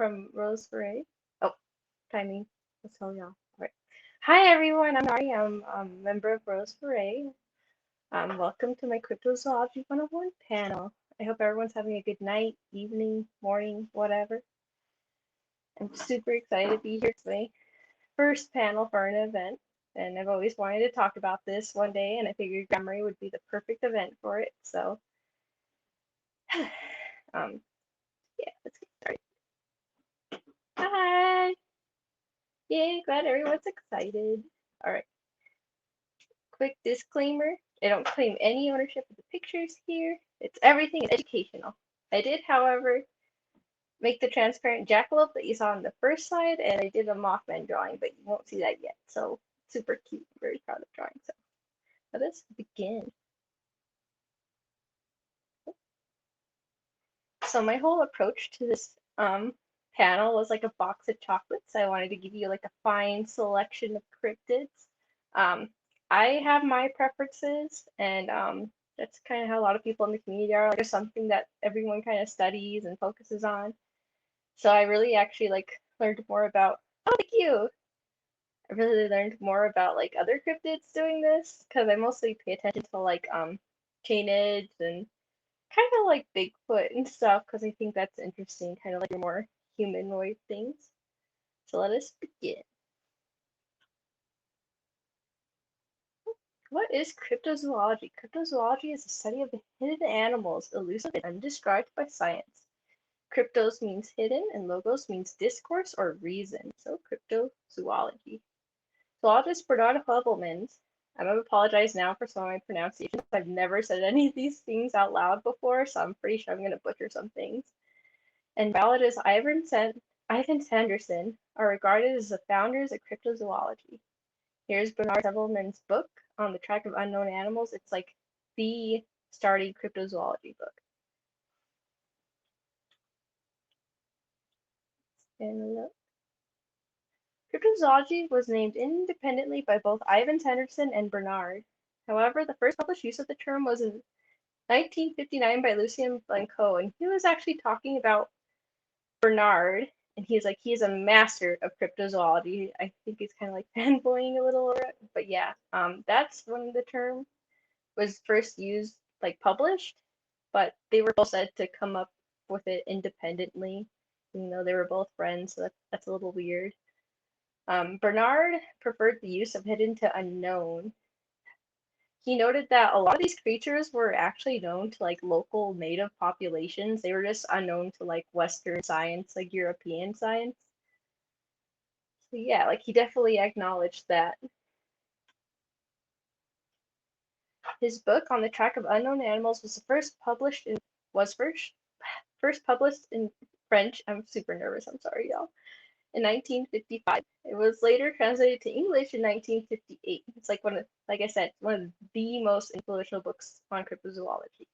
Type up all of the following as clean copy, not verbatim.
from Rose Foray. Oh, timing. Let's tell y'all. All right. Hi everyone, I'm Nari. I'm a member of Rose Foray. Welcome to my Cryptozoology 101 panel. I hope everyone's having a good night, evening, morning, whatever. I'm super excited to be here. It's my first panel for an event, and I've always wanted to talk about this one day, and I figured Gramarye would be the perfect event for it. So, yeah, let's get started. Hi! Yay, glad everyone's excited. All right. Quick disclaimer, I don't claim any ownership of the pictures here. Everything is educational. I did, however, make the transparent jackalope that you saw on the first slide, and I did a Mothman drawing, but you won't see that yet. So super cute, very proud of the drawing. So let us begin. So my whole approach to this panel was like a box of chocolates. I wanted to give you like a fine selection of cryptids. I have my preferences, and that's kind of how a lot of people in the community are. Like, there's something that everyone kind of studies and focuses on. So I really actually like learned more about. Oh, thank you. I really learned more about like other cryptids doing this because I mostly pay attention to like canids and kind of like Bigfoot and stuff because I think that's interesting, kind of like your more humanoid things. So let us begin. What is cryptozoology? Cryptozoology is the study of the hidden animals, elusive and undescribed by science. Cryptos means hidden, and logos means discourse or reason. So cryptozoology. Zoologist Bernard Hubelmans. I'm going to apologize now for some of my pronunciations. I've never said any of these things out loud before, so I'm pretty sure I'm going to butcher some things. And biologist Ivan Sanderson are regarded as the founders of cryptozoology. Here's Bernard Hubelmans' book on the track of unknown animals. It's like the starting cryptozoology book. And look. Cryptozoology was named independently by both Ivan Sanderson and Bernard. However, the first published use of the term was in 1959 by Lucien Blanco, and he was actually talking about Bernard, and he's like, he's a master of cryptozoology. I think he's kind of like fanboying a little over it, but yeah, that's when the term was first used, like published, but they were both said to come up with it independently, even though they were both friends, so that's a little weird. Bernard preferred the use of hidden to unknown. He noted that a lot of these creatures were actually known to like local native populations. They were just unknown to like Western science, like European science. So yeah, like he definitely acknowledged that. His book on the track of unknown animals was first published in French. I'm super nervous. I'm sorry, y'all. In 1955. It was later translated to English in 1958. It's like like I said, one of the most influential books on cryptozoology.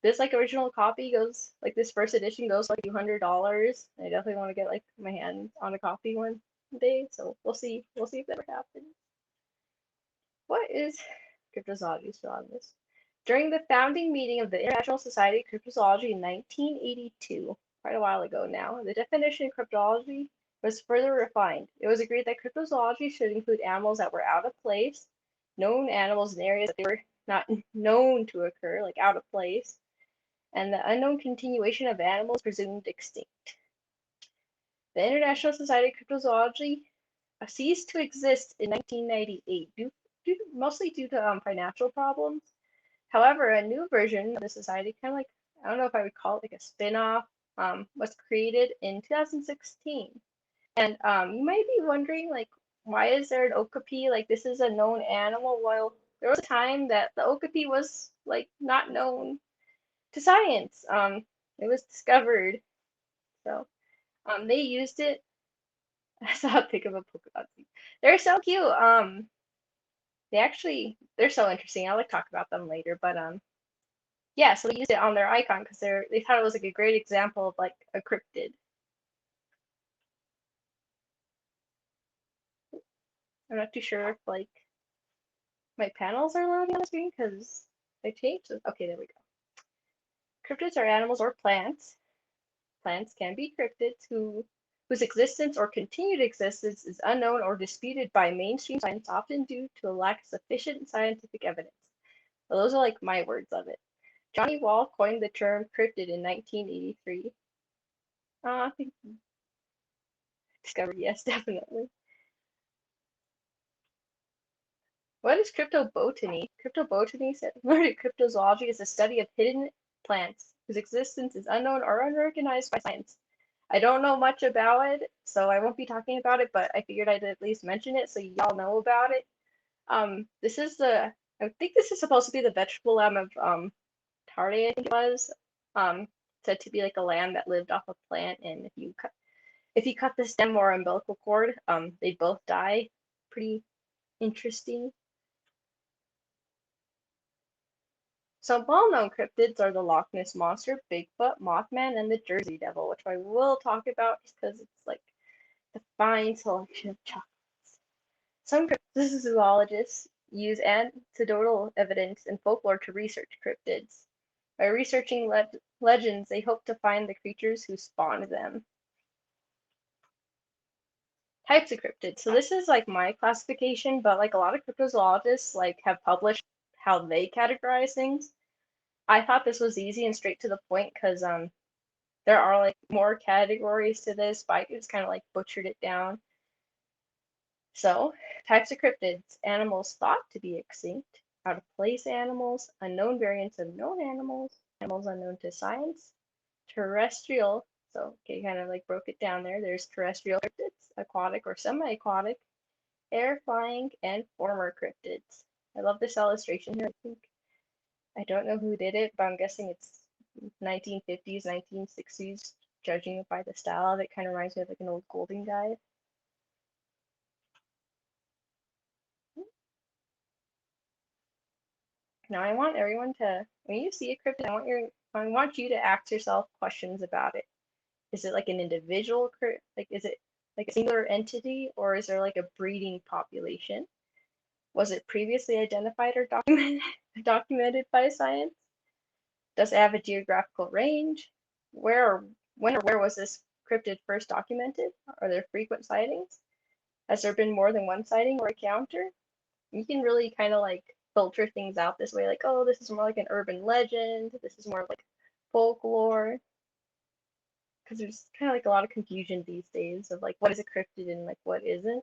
This like original copy goes like this first edition goes like $200. I definitely want to get like my hands on a copy one day. So we'll see. We'll see if that ever happens. What is cryptozoology? Still on this. During the founding meeting of the International Society of Cryptozoology in 1982, quite a while ago now, the definition of cryptology was further refined. It was agreed that cryptozoology should include animals that were out of place, known animals in areas that they were not known to occur, like out of place, and the unknown continuation of animals presumed extinct. The International Society of Cryptozoology ceased to exist in 1998, mostly due to financial problems. However, a new version of the society, kind of like, I don't know if I would call it like a spin-off, was created in 2016. And you might be wondering, like, why is there an okapi? Like, this is a known animal. Well, there was a time that the okapi was, like, not known to science. It was discovered. So, they used it. I saw a pic of a polka dot. They're so cute. They're so interesting. I'll like talk about them later, but yeah, so they used it on their icon because they thought it was like a great example of like a cryptid. I'm not too sure if like my panels are loading on the screen because I changed this. Okay, there we go. Cryptids are animals or plants plants can be cryptids whose existence or continued existence is unknown or disputed by mainstream science, often due to a lack of sufficient scientific evidence. So those are like my words of it. Johnny Wall coined the term cryptid in 1983. I think discovered, yes, definitely. What is cryptobotomy? Cryptobotomy, similar to cryptozoology, is the study of hidden plants whose existence is unknown or unrecognized by science. I don't know much about it, so I won't be talking about it, but I figured I'd at least mention it so y'all know about it. This is I think this is supposed to be the vegetable lamb of Tarde, I think it was. Said to be like a lamb that lived off a plant, and if you cut the stem or umbilical cord, they both die. Pretty interesting. Some well-known cryptids are the Loch Ness Monster, Bigfoot, Mothman, and the Jersey Devil, which I will talk about because it's like the fine selection of chocolates. Some cryptozoologists use anecdotal evidence and folklore to research cryptids. By researching legends, they hope to find the creatures who spawned them. Types of cryptids. So this is like my classification, but like a lot of cryptozoologists like have published how they categorize things. I thought this was easy and straight to the point because there are like more categories to this, but I just kind of like butchered it down. So, types of cryptids: animals thought to be extinct, out of place animals, unknown variants of known animals, animals unknown to science, terrestrial. So, okay, kind of like broke it down there. There's terrestrial cryptids, aquatic or semi-aquatic, air flying, and former cryptids. I love this illustration here. I don't know who did it, but I'm guessing it's 1950s, 1960s, judging it by the style of it. Kind of reminds me of like an old Golden Guide. Now I want everyone to, when you see a cryptid, I want you to ask yourself questions about it. Is it like an individual like is it like a singular entity, or is there like a breeding population? Was it previously identified or documented by science? Does it have a geographical range? When or where was this cryptid first documented? Are there frequent sightings? Has there been more than one sighting or encounter? You can really kind of like filter things out this way, like, oh, this is more like an urban legend, this is more like folklore, because there's kind of like a lot of confusion these days of like what is a cryptid and like what isn't.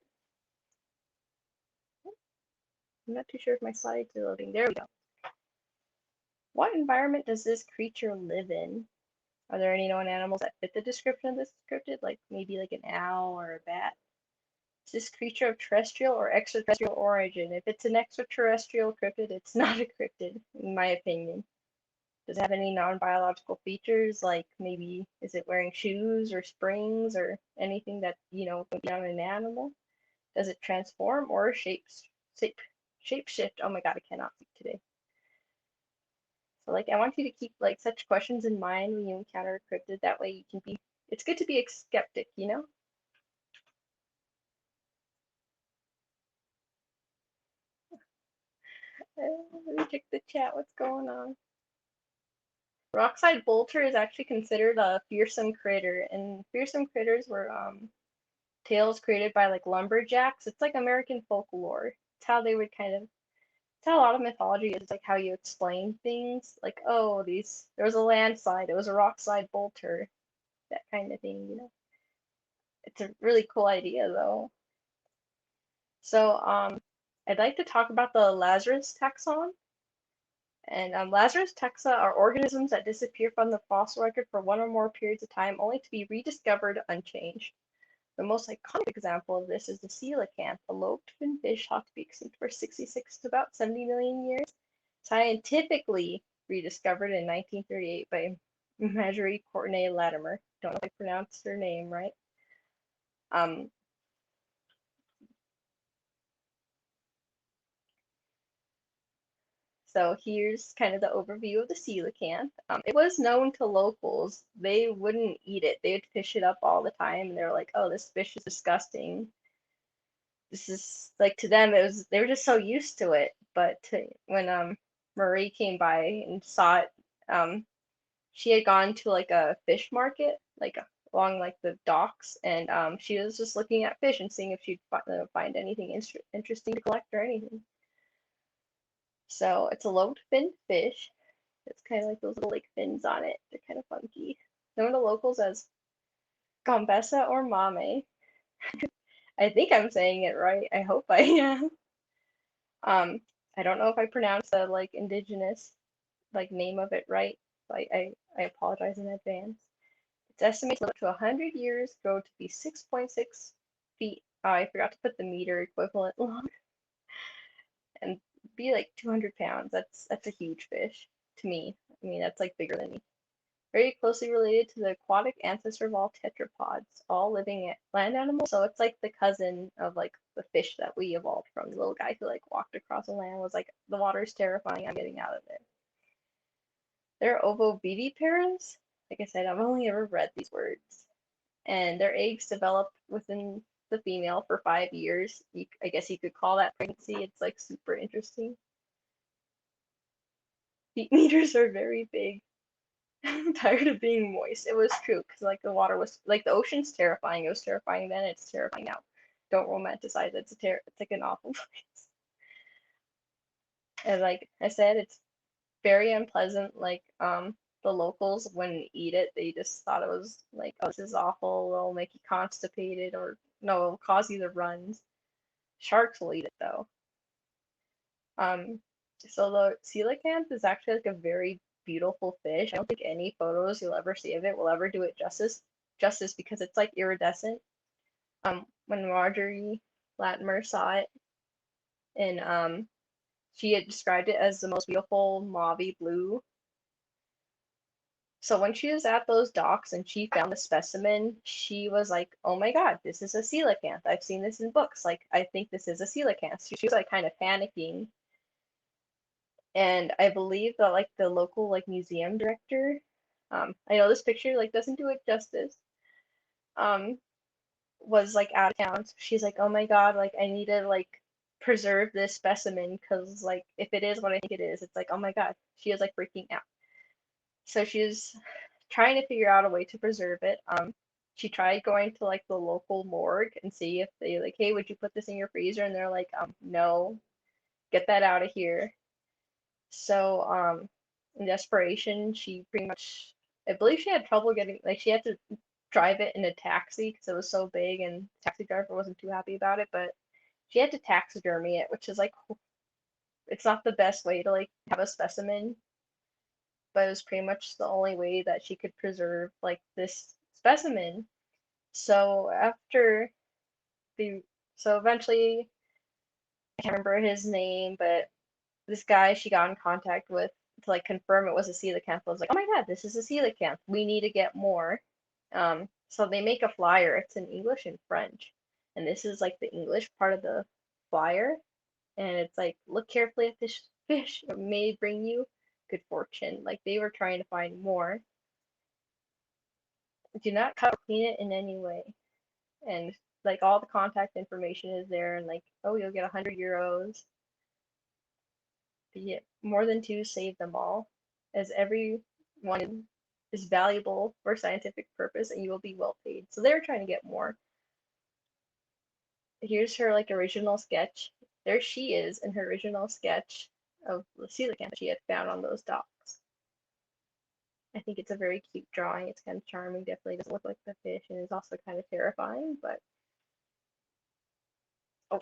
I'm not too sure if my slides are loading. There we go. What environment does this creature live in? Are there any known animals that fit the description of this cryptid, like maybe like an owl or a bat? Is this creature of terrestrial or extraterrestrial origin? If it's an extraterrestrial cryptid, it's not a cryptid, in my opinion. Does it have any non-biological features, like maybe is it wearing shoes or springs or anything that, would be on an animal? Does it transform or shape-shift? Oh my god, I cannot speak today. So like I want you to keep like such questions in mind when you encounter a cryptid. That way you can be, it's good to be a skeptic, Let me check the chat, what's going on? Rockside bolter is actually considered a fearsome critter, and fearsome critters were tales created by like lumberjacks. It's like American folklore. It's how they would it's how a lot of mythology is, like how you explain things. Like, oh, there was a landslide, it was a rockside bolter, that kind of thing. It's a really cool idea though. So, I'd like to talk about the Lazarus taxon. And Lazarus taxa are organisms that disappear from the fossil record for one or more periods of time, only to be rediscovered unchanged. The most iconic example of this is the coelacanth, a lobed fin fish thought to be extinct for 66 to about 70 million years, scientifically rediscovered in 1938 by Marjorie Courtenay Latimer. Don't know if I pronounced her name right. So here's kind of the overview of the coelacanth. It was known to locals. They wouldn't eat it. They would fish it up all the time, and they're like, "Oh, this fish is disgusting." This is like, to them, they were just so used to it. But when Marie came by and saw it, she had gone to like a fish market, like along like the docks, and she was just looking at fish and seeing if she'd find anything interesting to collect or anything. So it's a lobed fin fish. It's kind of like those little like fins on it. They're kind of funky. Known to locals as Gombessa or Mame. I think I'm saying it right. I hope I am. Um, I don't know if I pronounced the like indigenous like name of it right. I apologize in advance. It's estimated to live to 100 years, grow to be 6.6 feet. Oh, I forgot to put the meter equivalent long, and be like 200 pounds. That's a huge fish to me. I mean, that's like bigger than me. Very closely related to the aquatic ancestor of all tetrapods, all living land animals. So it's like the cousin of like the fish that we evolved from. The little guy who like walked across the land was like, the water's terrifying, I'm getting out of it. They're ovoviviparous. Like I said, I've only ever read these words. And their eggs develop within the female for 5 years. I guess you could call that pregnancy. It's like super interesting. Feet meters are very big. I'm tired of being moist. It was true because like the water was like the ocean's terrifying. It was terrifying then. It's terrifying now. Don't romanticize it. It's like an awful place. And like I said, it's very unpleasant. Like the locals wouldn't eat it. They just thought it was like, oh, this is awful. It'll make you constipated, or no, it'll cause you to runs. Sharks will eat it though. Um, so the coelacanth is actually like a very beautiful fish. I don't think any photos you'll ever see of it will ever do it justice because it's like iridescent. When Marjorie Latimer saw it, and she had described it as the most beautiful mauvey blue. So when she was at those docks and she found the specimen, she was like, "Oh my God, this is a coelacanth. I've seen this in books. Like, I think this is a coelacanth." She was like kind of panicking. And I believe that like the local like museum director, I know this picture like doesn't do it justice, um, was like out of town. So she's like, "Oh my God, like I need to like preserve this specimen because like if it is what I think it is, it's like, oh my God." She is like freaking out. So she's trying to figure out a way to preserve it. She tried going to like the local morgue and see if they like, "Hey, would you put this in your freezer?" And they're like, "No, get that out of here." So, in desperation, she pretty much, I believe she had trouble getting, like, she had to drive it in a taxi because it was so big and the taxi driver wasn't too happy about it, but she had to taxidermy it, which is like, it's not the best way to, like, have a specimen, but it was pretty much the only way that she could preserve, like, this specimen. So, after the, so eventually, I can't remember his name, but this guy she got in contact with to like confirm it was a coelacanth was like, "Oh my God, this is a coelacanth. We need to get more." So they make a flyer. It's in English and French, and this is like the English part of the flyer, and it's like, "Look carefully at this fish. It may bring you good fortune." Like they were trying to find more. Do not cut or clean it in any way, and like all the contact information is there, and like, "Oh, you'll get 100 euros. Be it more than two, save them all, as every one is valuable for scientific purpose, and you will be well paid." So they were trying to get more. Here's her like original sketch. There she is in her original sketch of the coelacanth she had found on those docks. I think it's a very cute drawing. It's kind of charming. Definitely doesn't look like the fish, and is also kind of terrifying. But oh,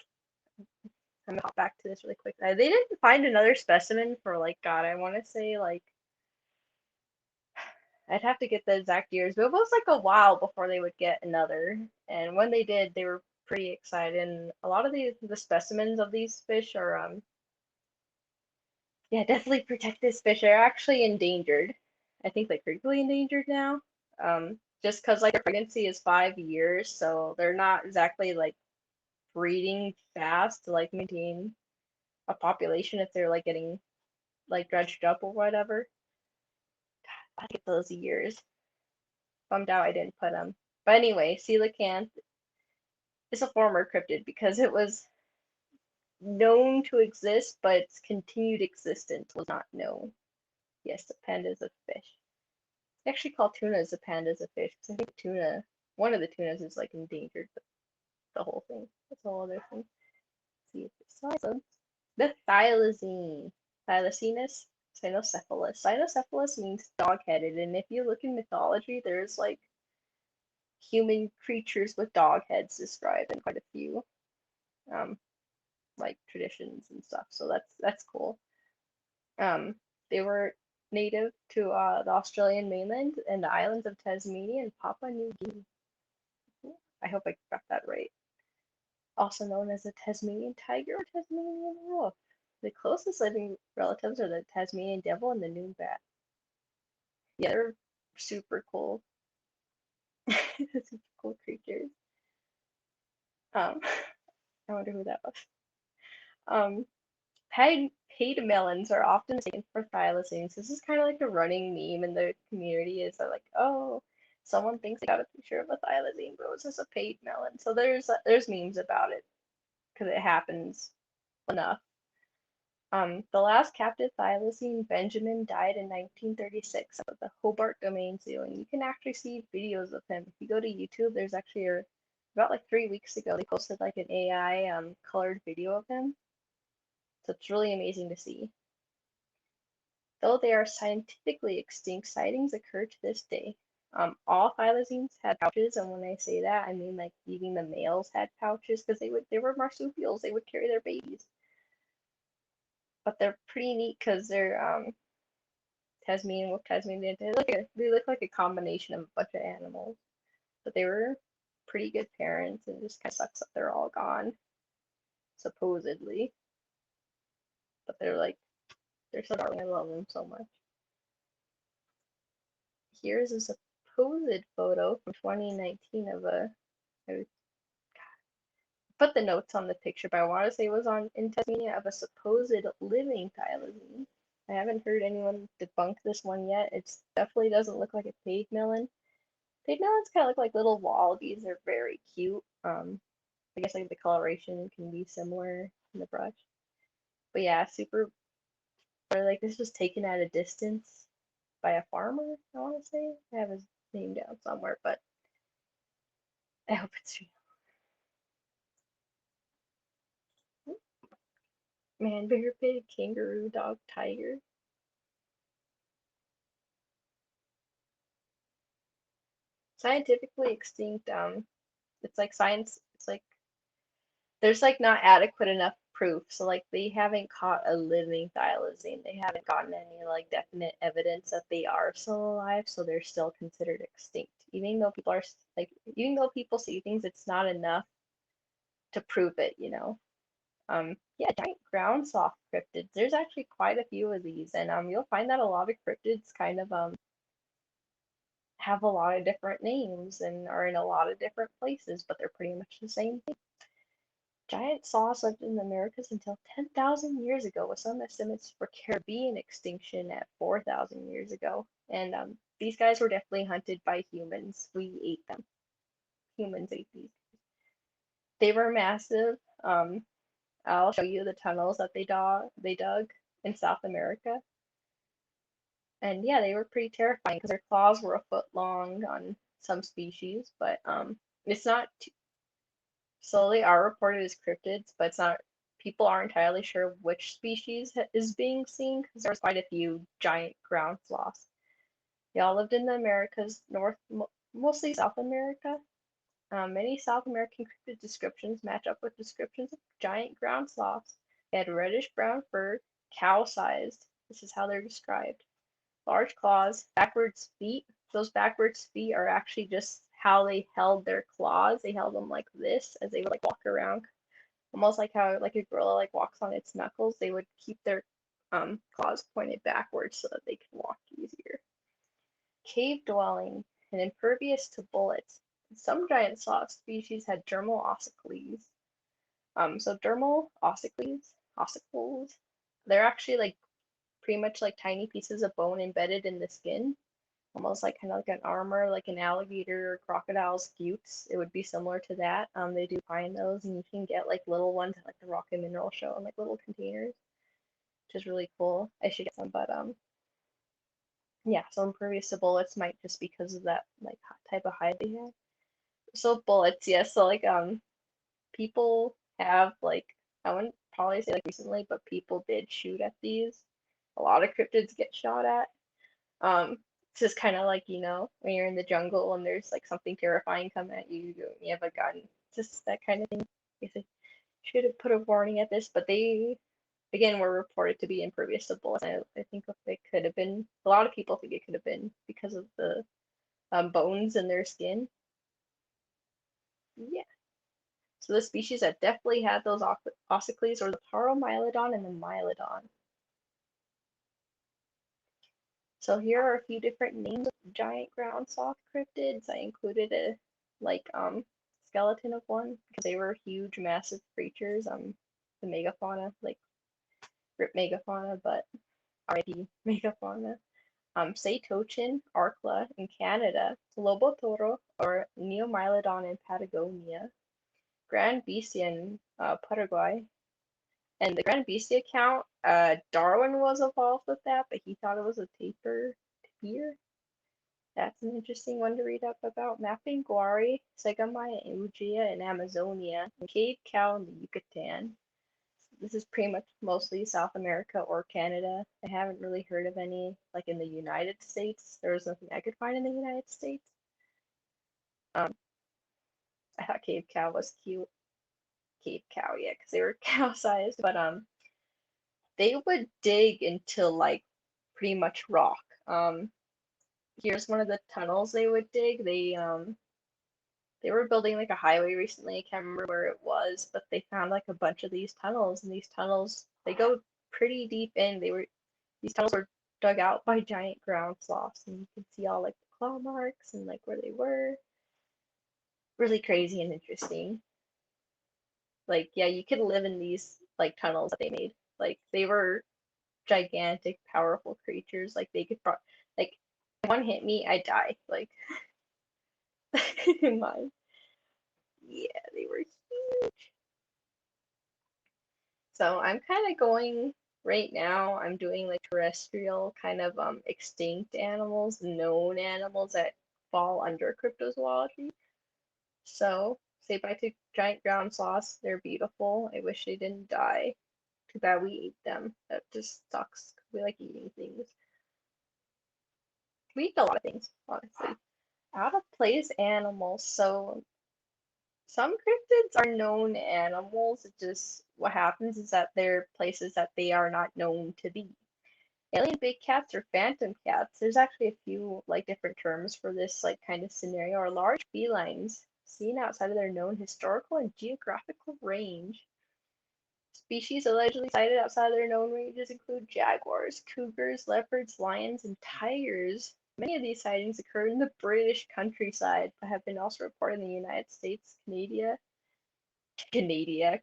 I'm gonna hop back to this really quick. They didn't find another specimen for like God, I want to say like I'd have to get the exact years, but it was like a while before they would get another. And when they did, they were pretty excited. And a lot of the specimens of these fish are yeah, definitely protected fish are actually endangered. I think like critically endangered now. Just because like their pregnancy is 5 years, so they're not exactly like breeding fast to like maintain a population if they're like getting like dredged up or whatever. I get those years. Bummed out I didn't put them. But anyway, coelacanth is a former cryptid because it was known to exist, but its continued existence was not known. Yes, the pandas of fish. They actually call tunas the pandas of fish because I think one of the tunas is like endangered, but the whole thing. That's a whole other thing. Let's see if it's awesome. The thylacine. Thylacinus cynocephalus. Cynocephalus means dog-headed, and if you look in mythology, there's like human creatures with dog heads described in quite a few um like traditions and stuff. So that's cool. They were native to the Australian mainland and the islands of Tasmania and Papua New Guinea. I hope I got that right. Also known as the Tasmanian Tiger or Tasmanian Wolf. The closest living relatives are the Tasmanian Devil and the Noon Bat. Yeah, they're super cool. Super cool creatures. Um, I wonder who that was. Um, paid melons are often mistaken for thylacines. This is kind of like a running meme in the community. Is that like, oh, someone thinks they got a picture of a thylacine, but it was just a paid melon. So there's memes about it because it happens enough. The last captive thylacine, Benjamin, died in 1936 at the Hobart Domain Zoo, and you can actually see videos of him. If you go to YouTube, there's actually about like 3 weeks ago they posted like an AI colored video of him. So it's really amazing to see. Though they are scientifically extinct, sightings occur to this day. All thylacines had pouches, and when I say that, I mean like even the males had pouches because they were marsupials. They would carry their babies. But they're pretty neat because they're Tasmanian wolf, Tasmanian. They look like a combination of a bunch of animals. But they were pretty good parents, and it just kind of sucks that they're all gone, supposedly. But they're so darling. I love them so much. Here's a supposed photo from 2019 of I put the notes on the picture, but I want to say it was in Tasmania of a supposed living thylacine. I haven't heard anyone debunk this one yet. It definitely doesn't look like a paved melon. Paved melons kind of look like little wallabies. They're very cute. I guess like the coloration can be similar in the brush. But yeah, super. Or like this was taken at a distance by a farmer. I want to say I have his name down somewhere, but I hope it's real. Man, bear, pig, kangaroo, dog, tiger. Scientifically extinct. It's like science. It's like there's like not adequate enough proof. So like they haven't caught a living thylacine. They haven't gotten any like definite evidence that they are still alive. So they're still considered extinct. Even though people see things, it's not enough to prove it. Yeah, giant ground sloth cryptids. There's actually quite a few of these, and you'll find that a lot of cryptids kind of have a lot of different names and are in a lot of different places, but they're pretty much the same thing. Giant sloths lived in the Americas until 10,000 years ago, with some estimates for Caribbean extinction at 4,000 years ago. And these guys were definitely hunted by humans. We ate them. Humans ate these. They were massive. I'll show you the tunnels that they dug in South America. And yeah, they were pretty terrifying because their claws were a foot long on some species, but it's not so they are reported as cryptids, but it's not people aren't entirely sure which species is being seen because there's quite a few giant ground sloths. They all lived in the Americas, mostly South America. Many South American cryptid descriptions match up with descriptions of giant ground sloths. They had reddish brown fur, cow-sized. This is how they're described. Large claws, backwards feet. Those backwards feet are actually just how they held their claws. They held them like this as they would like walk around, almost like how like a gorilla like walks on its knuckles. They would keep their claws pointed backwards so that they could walk easier. Cave dwelling and impervious to bullets. Some giant sloth species had dermal ossicles. So dermal ossicles, they're actually like pretty much like tiny pieces of bone embedded in the skin, almost like kind of like an armor, like an alligator or crocodile's scutes. It would be similar to that. They do find those, and you can get like little ones at like the Rock and Mineral Show in like little containers, which is really cool. I should get some, but Yeah, so impervious to bullets might just because of that like type of hide they have. So bullets, yeah. So like people have like I wouldn't probably say like recently, but people did shoot at these. A lot of cryptids get shot at. It's just kind of like when you're in the jungle and there's like something terrifying come at you, you have a gun. Just that kind of thing. I guess I should have put a warning at this, but they again were reported to be impervious to bullets. I think it could have been. A lot of people think it could have been because of the bones in their skin. Yeah. So the species that definitely had those ossicles were the Paromylodon and the Mylodon. So here are a few different names of giant ground sloth cryptids. I included a skeleton of one because they were huge, massive creatures. The megafauna, like rip megafauna, but R.I.P. megafauna. Saitochin, Arkla in Canada, Lobotoro or Neomylodon in Patagonia, Grand Bestia in Paraguay, and the Grand Bestia account, Darwin was involved with that, but he thought it was a tapir. That's an interesting one to read up about. Mapinguari, Segamai, and Ujia in Amazonia, and cave cow in the Yucatan. This is pretty much mostly South America or Canada. I haven't really heard of any like in the United States. There was nothing I could find in the United States. Um, I thought cave cow was cute. Cave cow, yeah, because they were cow-sized, but they would dig into like pretty much rock. Here's one of the tunnels they would dig. They were building like a highway recently. I can't remember where it was, but they found like a bunch of these tunnels, and these tunnels they go pretty deep in. These tunnels were dug out by giant ground sloths, and you can see all like the claw marks and like where they were. Really crazy and interesting. Like yeah, you could live in these like tunnels that they made. Like they were gigantic, powerful creatures. Like they could like if one hit me, I die. Like in mine. Yeah, they were huge. So I'm kind of going right now. I'm doing like terrestrial kind of extinct animals, known animals that fall under cryptozoology. So say bye to giant ground sloths. They're beautiful. I wish they didn't die. Too bad we ate them. That just sucks. We like eating things. We eat a lot of things, honestly. Out of place animals. So some cryptids are known animals. It just what happens is that they're places that they are not known to be. Alien big cats or phantom cats. There's actually a few like different terms for this like kind of scenario. Are large felines seen outside of their known historical and geographical range. Species allegedly sighted outside of their known ranges include jaguars, cougars, leopards, lions, and tigers. Many of these sightings occur in the British countryside, but have been also reported in the United States,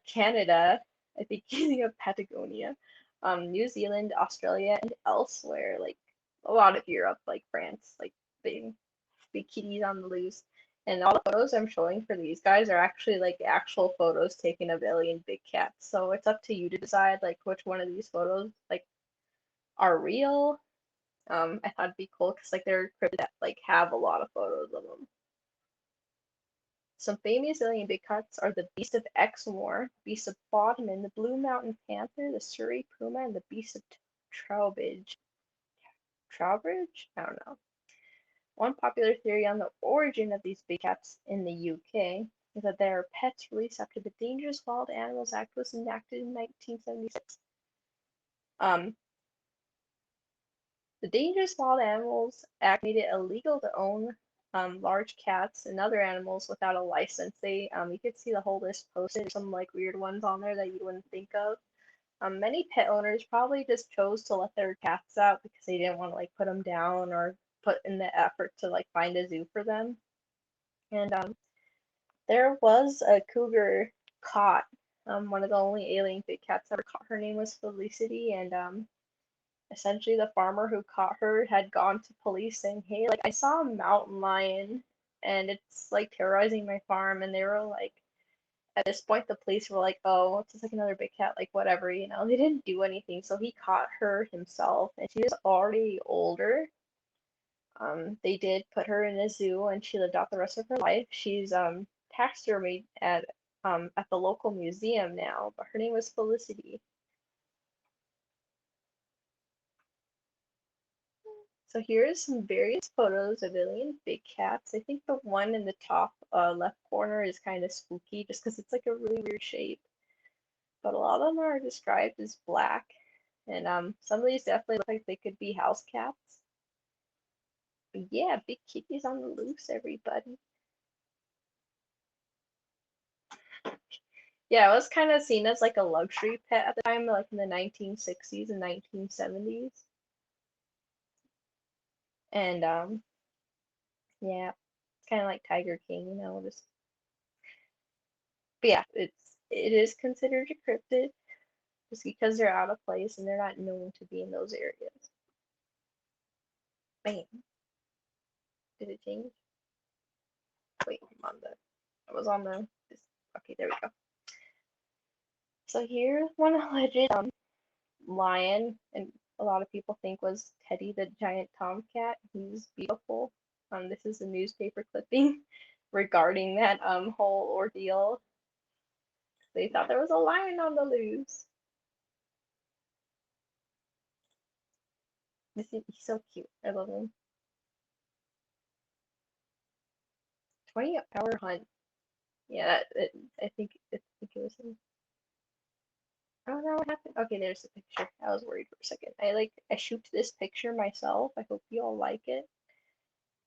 Canada, I think using of Patagonia, New Zealand, Australia, and elsewhere, like a lot of Europe, like France, like big kitties on the loose. And all the photos I'm showing for these guys are actually like actual photos taken of alien big cats. So it's up to you to decide like which one of these photos like are real. I thought it'd be cool because like there are cryptids that like have a lot of photos of them. Some famous alien big cats are the beast of Exmoor, beast of Bodmin, the blue mountain panther, the Surrey puma, and the beast of Trowbridge. Trowbridge? I don't know. One popular theory on the origin of these big cats in the UK is that they are pets released after the Dangerous Wild Animals Act was enacted in 1976. Um, the Dangerous Wild Animals Act made it illegal to own large cats and other animals without a license. You could see the whole list posted, some like weird ones on there that you wouldn't think of. Many pet owners probably just chose to let their cats out because they didn't want to like put them down or put in the effort to like find a zoo for them. And there was a cougar caught. One of the only alien big cats ever caught. Her name was Felicity, and essentially the farmer who caught her had gone to police saying, "Hey, like I saw a mountain lion, and it's like terrorizing my farm." And they were like, at this point, the police were like, "Oh, it's just like another big cat, like whatever, They didn't do anything, so he caught her himself, and she was already older. They did put her in a zoo and she lived out the rest of her life. She's taxidermied at the local museum now, but her name was Felicity. So here's some various photos of alien big cats. I think the one in the top left corner is kind of spooky just because it's like a really weird shape. But a lot of them are described as black. And some of these definitely look like they could be house cats. But yeah, big kitties on the loose, everybody. Yeah, it was kind of seen as like a luxury pet at the time, like in the 1960s and 1970s. And yeah, it's kind of like Tiger King, you know, just but yeah, it is considered a cryptid just because they're out of place and they're not known to be in those areas. Bam. Did it change? Wait, I'm on the I was on the this okay, there we go. So here's one alleged lion, and a lot of people think was Teddy the giant tomcat. He's beautiful. This is a newspaper clipping regarding that whole ordeal. They thought there was a lion on the loose. He's so cute. I love him. 20-hour hunt. Yeah, I think it was him. Oh no, what happened? Okay, there's the picture. I was worried for a second. I shoot this picture myself. I hope you all like it.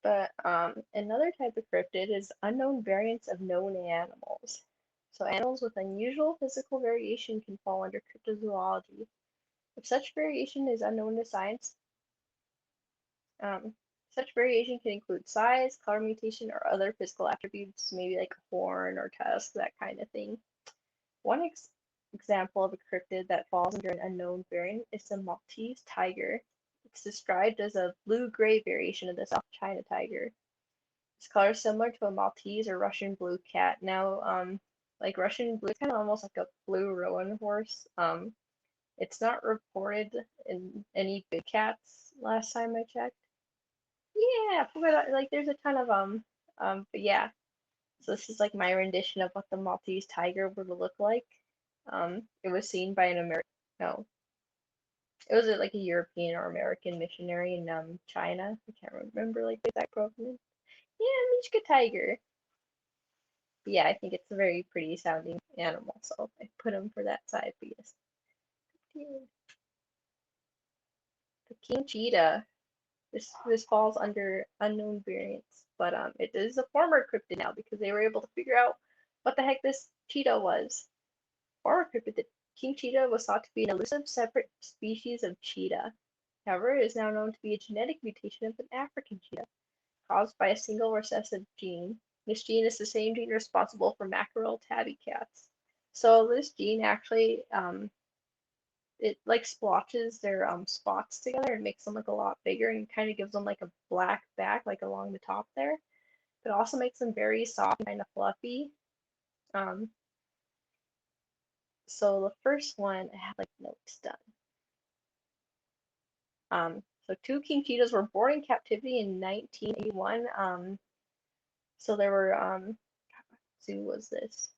But another type of cryptid is unknown variants of known animals. So animals with unusual physical variation can fall under cryptozoology. If such variation is unknown to science, such variation can include size, color mutation, or other physical attributes, maybe like a horn or tusk, that kind of thing. One example of a cryptid that falls under an unknown variant is the Maltese tiger. It's described as a blue-gray variation of the South China tiger. Its color is similar to a Maltese or Russian blue cat. Now, like Russian blue, kind of almost like a blue Rowan horse. It's not reported in any big cats last time I checked. Yeah, but like there's a ton of but yeah. So this is like my rendition of what the Maltese tiger would look like. It was seen by an American, no, it was like a European or American missionary in China. I can't remember like the exact provenance. Yeah, Mishka tiger. But yeah, I think it's a very pretty sounding animal, so I put him for that side. But yes, the king cheetah. This falls under unknown variants, but it is a former cryptid now because they were able to figure out what the heck this cheetah was. Former cryptid, the king cheetah was thought to be an elusive separate species of cheetah. However, it is now known to be a genetic mutation of an African cheetah caused by a single recessive gene. This gene is the same gene responsible for mackerel tabby cats. So this gene actually it like splotches their spots together and makes them look a lot bigger and kind of gives them like a black back like along the top there. But it also makes them very soft and kind of fluffy. Um, so the first one I have like notes done. So two king cheetahs were born in captivity in 1981. So there were zoo was this?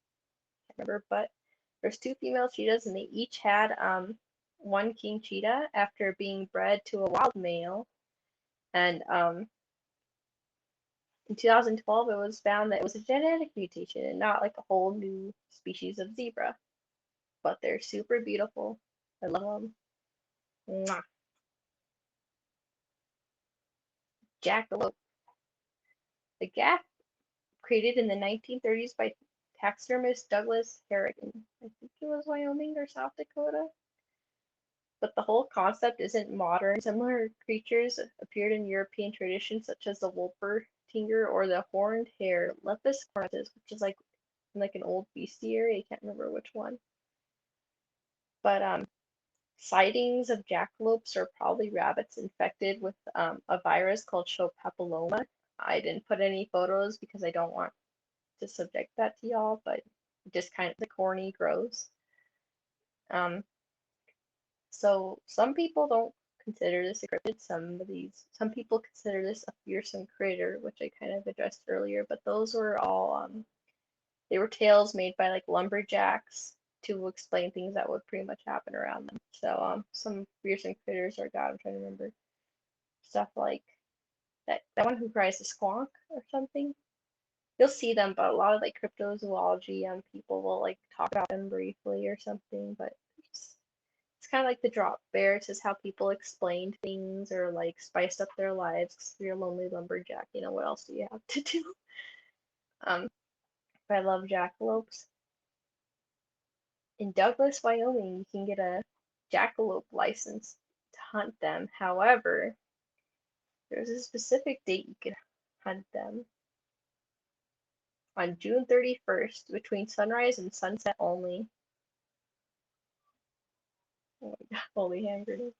I can't remember, but there's two female cheetahs and they each had one king cheetah after being bred to a wild male. And in 2012, it was found that it was a genetic mutation and not like a whole new species of zebra. But they're super beautiful. I love them. Mwah. Jackalope. The gaff created in the 1930s by taxidermist Douglas Harrigan. I think it was Wyoming or South Dakota. But the whole concept isn't modern. Similar creatures appeared in European traditions such as the Wolpertinger or the horned hare, Lepus cornutus, which is like an old bestiary. I can't remember which one. But sightings of jackalopes are probably rabbits infected with a virus called show papilloma. I didn't put any photos because I don't want to subject that to y'all, but just kind of the corny, gross. So some people don't consider this a cryptid. Some people consider this a fearsome critter, which I kind of addressed earlier. But those were all they were tales made by like lumberjacks to explain things that would pretty much happen around them. So some fearsome critters are God, I'm trying to remember stuff like that one who cries the squonk or something. You'll see them, but a lot of like cryptozoology people will like talk about them briefly or something. But it's kind of like the drop bear. It's just how people explained things or like spiced up their lives. 'Cause if you're a lonely lumberjack, you know what else do you have to do? Um, but I love jackalopes. In Douglas, Wyoming, you can get a jackalope license to hunt them. However, there's a specific date you can hunt them. On June 31st, between sunrise and sunset only. Oh my god, holy hand grenade.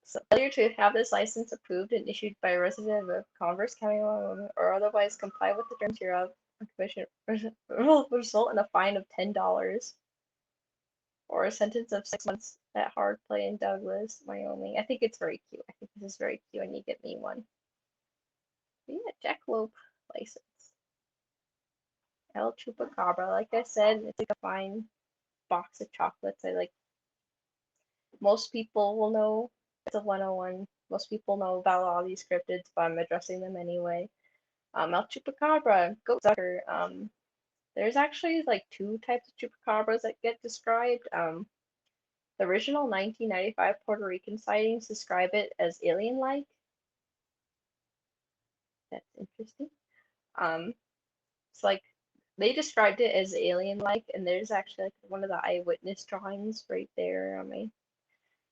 So, failure to have this license approved and issued by a resident of Converse County, or otherwise comply with the terms hereof, commission will result in a fine of $10 or a sentence of 6 months at hard play in Douglas, Wyoming. I think it's very cute. I think this is very cute. I need to get me one. But yeah, jackalope license. El Chupacabra, like I said, it's like a fine box of chocolates. Most people will know it's a 101. Most people know about all these cryptids, but I'm addressing them anyway. El Chupacabra, goat sucker. There's actually like two types of chupacabras that get described. The original 1995 Puerto Rican sightings describe it as alien-like. That's interesting. It's like they described it as alien-like, and there's actually like one of the eyewitness drawings right there on my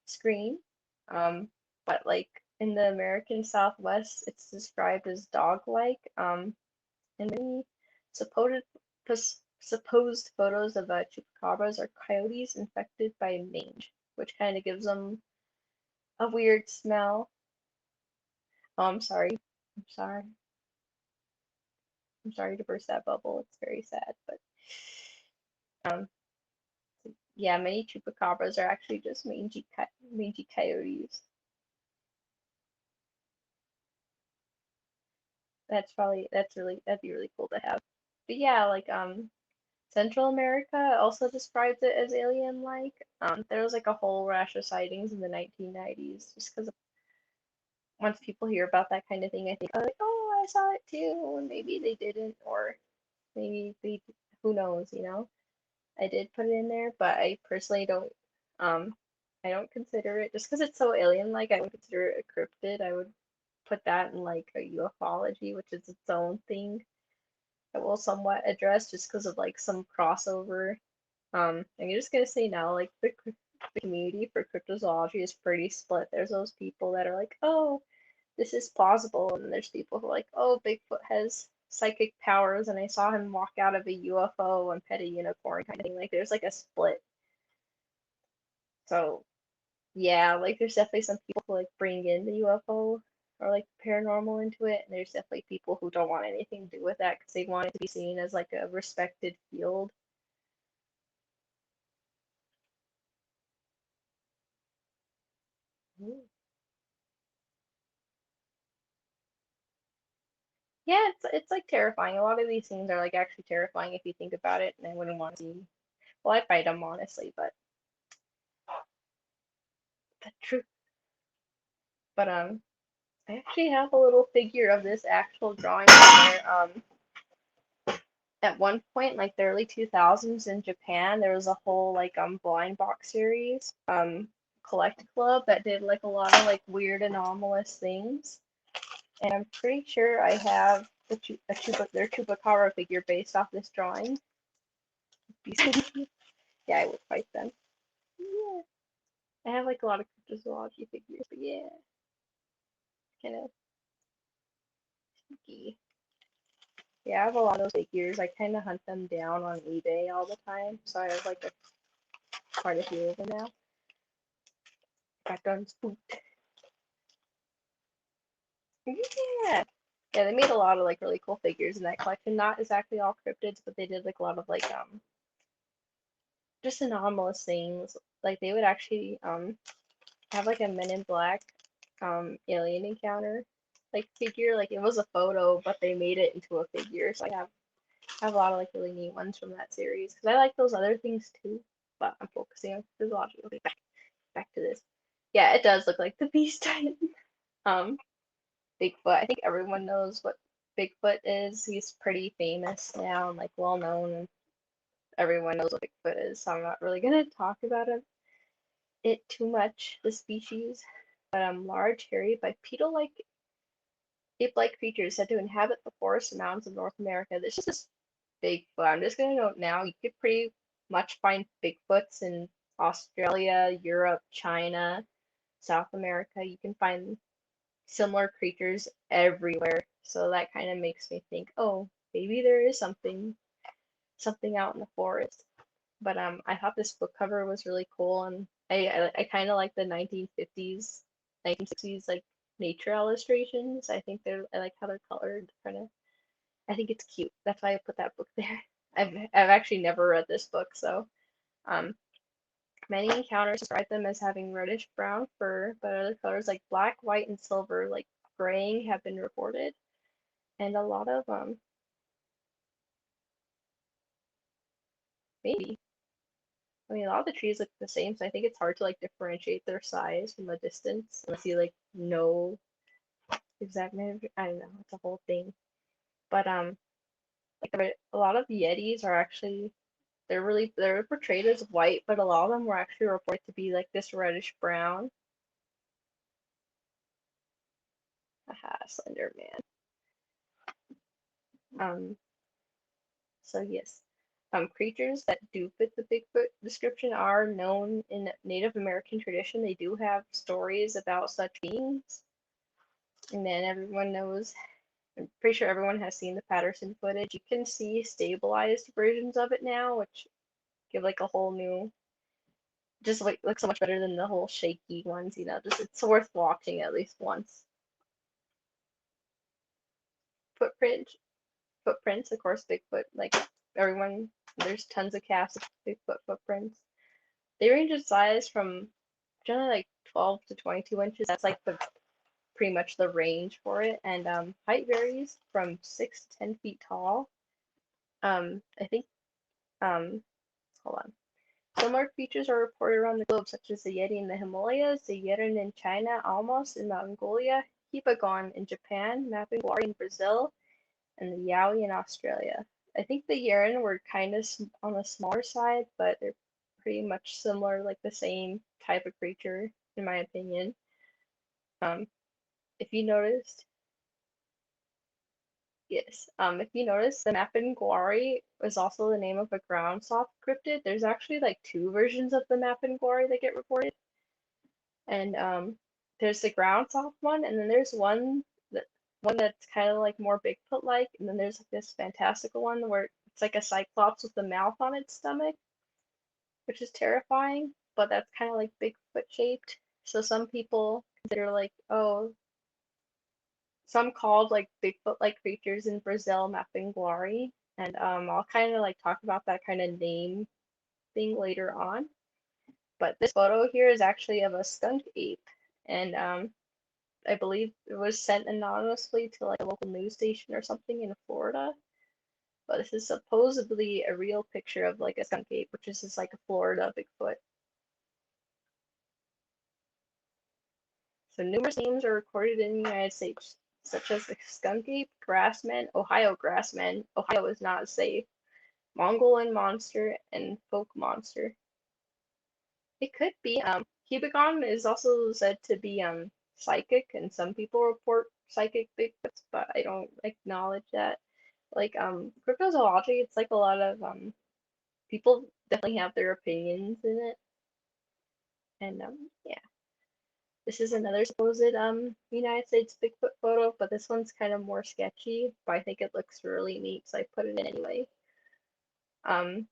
screen. But like in the American Southwest, it's described as dog-like. And many supposed supposed photos of chupacabras are coyotes infected by mange, which kind of gives them a weird smell. Oh, I'm sorry. I'm sorry. I'm sorry to burst that bubble. It's very sad, but um, yeah, many chupacabras are actually just mangy coyotes. That'd be really cool to have. But yeah, like Central America also describes it as alien-like. There was like a whole rash of sightings in the 1990s, just because once people hear about that kind of thing, I think, like, oh, I saw it too, and maybe they didn't, or maybe they, who knows, you know? I did put it in there, but I personally um, I don't consider it, just because it's so alien-like, I wouldn't consider it a cryptid. I would put that in like a ufology, which is its own thing that will somewhat address just because of like some crossover. I'm just gonna say now, like the community for cryptozoology is pretty split. There's those people that are like, oh, this is plausible, and there's people who are like, oh, Bigfoot has psychic powers, and I saw him walk out of a UFO and pet a unicorn kind of thing. Like, there's like a split. So yeah, like there's definitely some people who like bring in the UFO or like paranormal into it, and there's definitely people who don't want anything to do with that because they want it to be seen as like a respected field. Ooh. Yeah, it's like terrifying. A lot of these things are like actually terrifying if you think about it, and I wouldn't want to see. Well, I fight them honestly, but the truth. But I actually have a little figure of this actual drawing in there. At one point, like the early 2000s in Japan, there was a whole like blind box series, collect club that did like a lot of like weird anomalous things. And I'm pretty sure I have their Chupacabra figure based off this drawing. Yeah, I would fight them. Yeah. I have like a lot of cryptozoology figures, but yeah, kind of spooky. Yeah, I have a lot of those figures. I kind of hunt them down on eBay all the time, so I have like quite a few of them now. Got done spooked. Yeah. Yeah, they made a lot of like really cool figures in that collection. Not exactly all cryptids, but they did like a lot of like just anomalous things. Like they would actually I have like a Men in Black alien encounter like figure. Like it was a photo, but they made it into a figure. So I have a lot of like really neat ones from that series because I like those other things too. But I'm focusing on Cryptozoology. Okay, back to this. Yeah, it does look like the Beast Titan. Um, Bigfoot. I think everyone knows what Bigfoot is. He's pretty famous now and like well known, and everyone knows what Bigfoot is. So I'm not really gonna talk about it too much. The species, but large, hairy, bipedal-like ape-like creatures said to inhabit the forests and mountains of North America. This is just Bigfoot. I'm just gonna note now. You could pretty much find Bigfoots in Australia, Europe, China, South America. You can find similar creatures everywhere. So that kind of makes me think, oh, maybe there is something out in the forest. But I thought this book cover was really cool, and I kind of like the 1950s, 1960s like nature illustrations. I like how they're colored, kind of. I think it's cute. That's why I put that book there. I've actually never read this book, so um many encounters describe them as having reddish brown fur, but other colors like black, white, and silver, like graying, have been reported. And a lot of maybe. I mean, a lot of the trees look the same, so I think it's hard to like differentiate their size from a distance unless you like know exact measure. I don't know, it's a whole thing. But like a lot of Yetis are actually they're portrayed as white, but a lot of them were actually reported to be like this reddish brown. Haha, Slender Man. Um, so yes. Creatures that do fit the Bigfoot description are known in Native American tradition. They do have stories about such beings. And then everyone knows, I'm pretty sure everyone has seen the Patterson footage. You can see stabilized versions of it now, which give like a whole new, just like look so much better than the whole shaky ones, you know. Just it's worth watching at least once. Footprint, footprints, of course, Bigfoot. Like everyone, there's tons of casts of Bigfoot footprints. They range in size from generally like 12 to 22 inches. That's like the pretty much the range for it, and height varies from 6 to 10 feet tall. I think hold on. Similar creatures are reported around the globe, such as the Yeti in the Himalayas, the Yeren in China, Almos in Mongolia, Hibagon in Japan, Mapinguari in Brazil, and the Yowie in Australia. I think the Yeren were kind of on the smaller side, but they're pretty much similar, like the same type of creature, in my opinion. Um, if you noticed, yes. If you notice, the Mapinguari is also the name of a ground sloth cryptid. There's actually like two versions of the Mapinguari that get reported, and there's the ground sloth one, and then there's that one that's kind of like more Bigfoot-like, and then there's like this fantastical one where it's like a cyclops with a mouth on its stomach, which is terrifying, but that's kind of like Bigfoot shaped. So some people consider like, oh, some called like Bigfoot-like creatures in Brazil Mapinguari, and I'll kind of like talk about that kind of name thing later on. But this photo here is actually of a skunk ape, and I believe it was sent anonymously to like a local news station or something in Florida. But this is supposedly a real picture of like a skunk ape, which is just like a Florida Bigfoot. So numerous names are recorded in the United States, such as the skunk ape, grassman, Ohio grassman. Ohio is not safe. Mongolian monster and folk monster. It could be. Hibagon is also said to be psychic, and some people report psychic Bigfoots, but I don't acknowledge that. Like cryptozoology, it's like a lot of people definitely have their opinions in it, and yeah. This is another supposed United States Bigfoot photo, but this one's kind of more sketchy, but I think it looks really neat, so I put it in anyway. Um,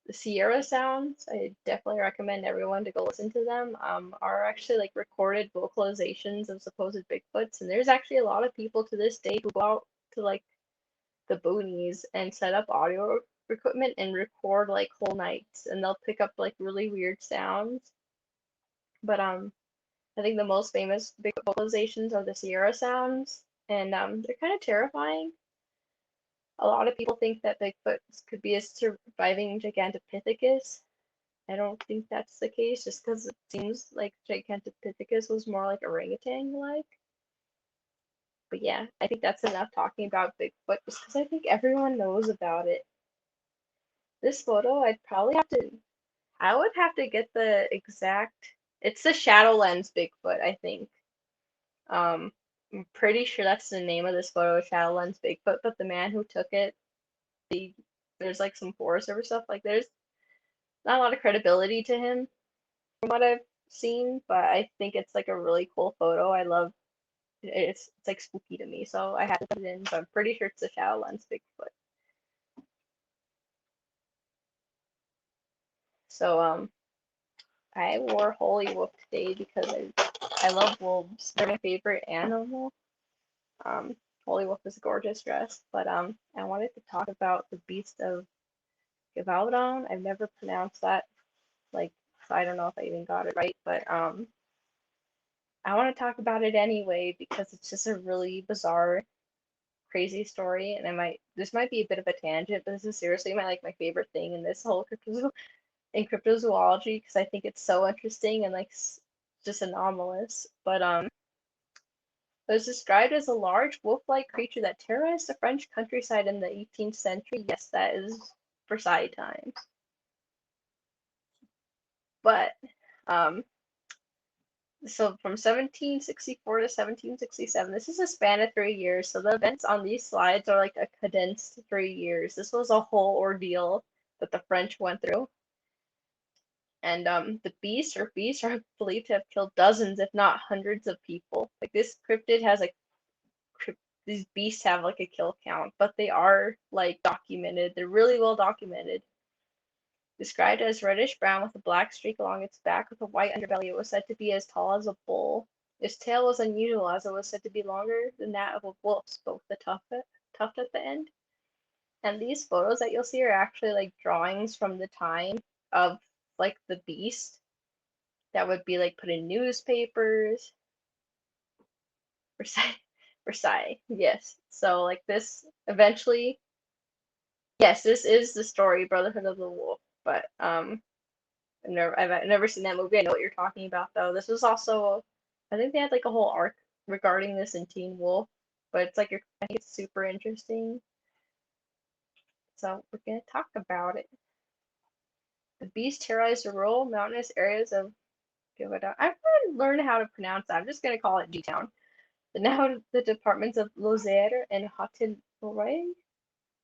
the Sierra sounds, I definitely recommend everyone to go listen to them, are actually like recorded vocalizations of supposed Bigfoots, and there's actually a lot of people to this day who go out to like the boonies and set up audio equipment and record like whole nights, and they'll pick up like really weird sounds. But I think the most famous Bigfoot vocalizations are the Sierra sounds, and they're kind of terrifying. A lot of people think that Bigfoot could be a surviving Gigantopithecus. I don't think that's the case, just because it seems like Gigantopithecus was more like orangutan-like. But yeah, I think that's enough talking about Bigfoot, just because I think everyone knows about it. This photo, I would have to get the exact, it's the shadow lens Bigfoot, I think. I'm pretty sure that's the name of this photo, shadow lens Bigfoot, but the man who took it, there's like some Forest Service stuff, like there's not a lot of credibility to him from what I've seen, but I think it's like a really cool photo. I love it's like spooky to me, so I had to put it in, but I'm pretty sure it's the shadow lens Bigfoot. So I wore Holy Wolf today because I love wolves. They're my favorite animal. Um, Holy Wolf is a gorgeous dress, but I wanted to talk about the Beast of Gavaldon. I've never pronounced that, like, so I don't know if I even got it right, but I want to talk about it anyway because it's just a really bizarre, crazy story, and this might be a bit of a tangent, but this is seriously my favorite thing in this whole cryptozoology because I think it's so interesting and like just anomalous. But it was described as a large wolf-like creature that terrorized the French countryside in the 18th century. Yes, that is Versailles times. But um, so from 1764 to 1767, this is a span of 3 years. So the events on these slides are like a condensed 3 years. This was a whole ordeal that the French went through. And the beasts are believed to have killed dozens, if not hundreds, of people. Like this cryptid has like these beasts have like a kill count, but they are like documented. They're really well documented. Described as reddish brown with a black streak along its back with a white underbelly, it was said to be as tall as a bull. Its tail was unusual as it was said to be longer than that of a wolf's, but with a tuft at the end. And these photos that you'll see are actually like drawings from the time of like the beast that would be like put in newspapers. Versailles, Versailles, yes. So like this eventually, yes, this is the story Brotherhood of the Wolf. But I've never seen that movie. I know what you're talking about though. This was also, I think they had like a whole arc regarding this in Teen Wolf, but it's like I think it's super interesting. So we're gonna talk about it. The beast terrorized the rural mountainous areas of Givaudan. I'm gonna learn how to pronounce that. I'm just gonna call it G-Town. Now the departments of Lozère and Haute-Loire.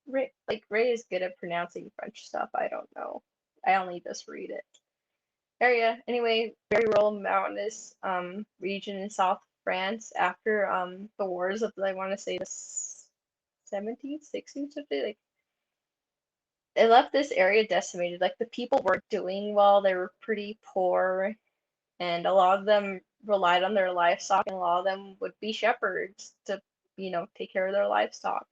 Ray is good at pronouncing French stuff. I don't know. I only just read it. Area. Anyway, very rural mountainous region in South France after the wars of I want to say the 17th, 16th, something like it left this area decimated. Like the people weren't doing well. They were pretty poor, and a lot of them relied on their livestock, and a lot of them would be shepherds to, take care of their livestock.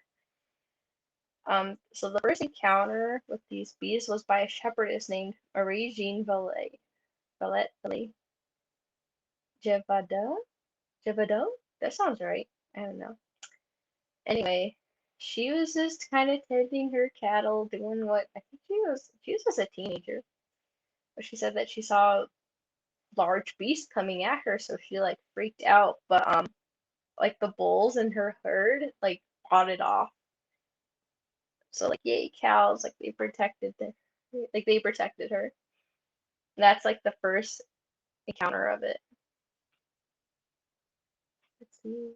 So the first encounter with these bees was by a shepherdess named Marie-Jeanne Valette, Jevado? That sounds right. I don't know. Anyway, she was just kind of tending her cattle, doing what I think she was just a teenager. But she said that she saw large beasts coming at her, so she like freaked out. But like the bulls in her herd like fought it off. So like yay cows, like they protected her. And that's like the first encounter of it. Let's see.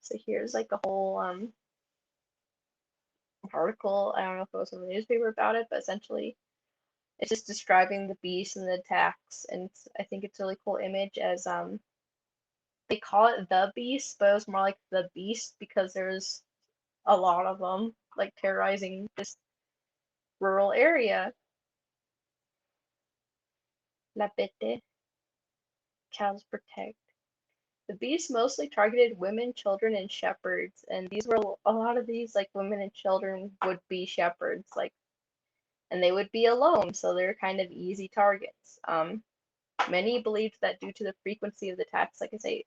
So here's like a whole article. I don't know if it was in the newspaper about it, but essentially it's just describing the beast and the attacks, and I think it's a really cool image as they call it the beast, but it was more like the beast because there's a lot of them like terrorizing this rural area. La bête, cows protect. The beast mostly targeted women, children, and shepherds, and these were a lot of these like women and children would be shepherds, like, and they would be alone, so they're kind of easy targets. Many believed that due to the frequency of the attacks, like I say,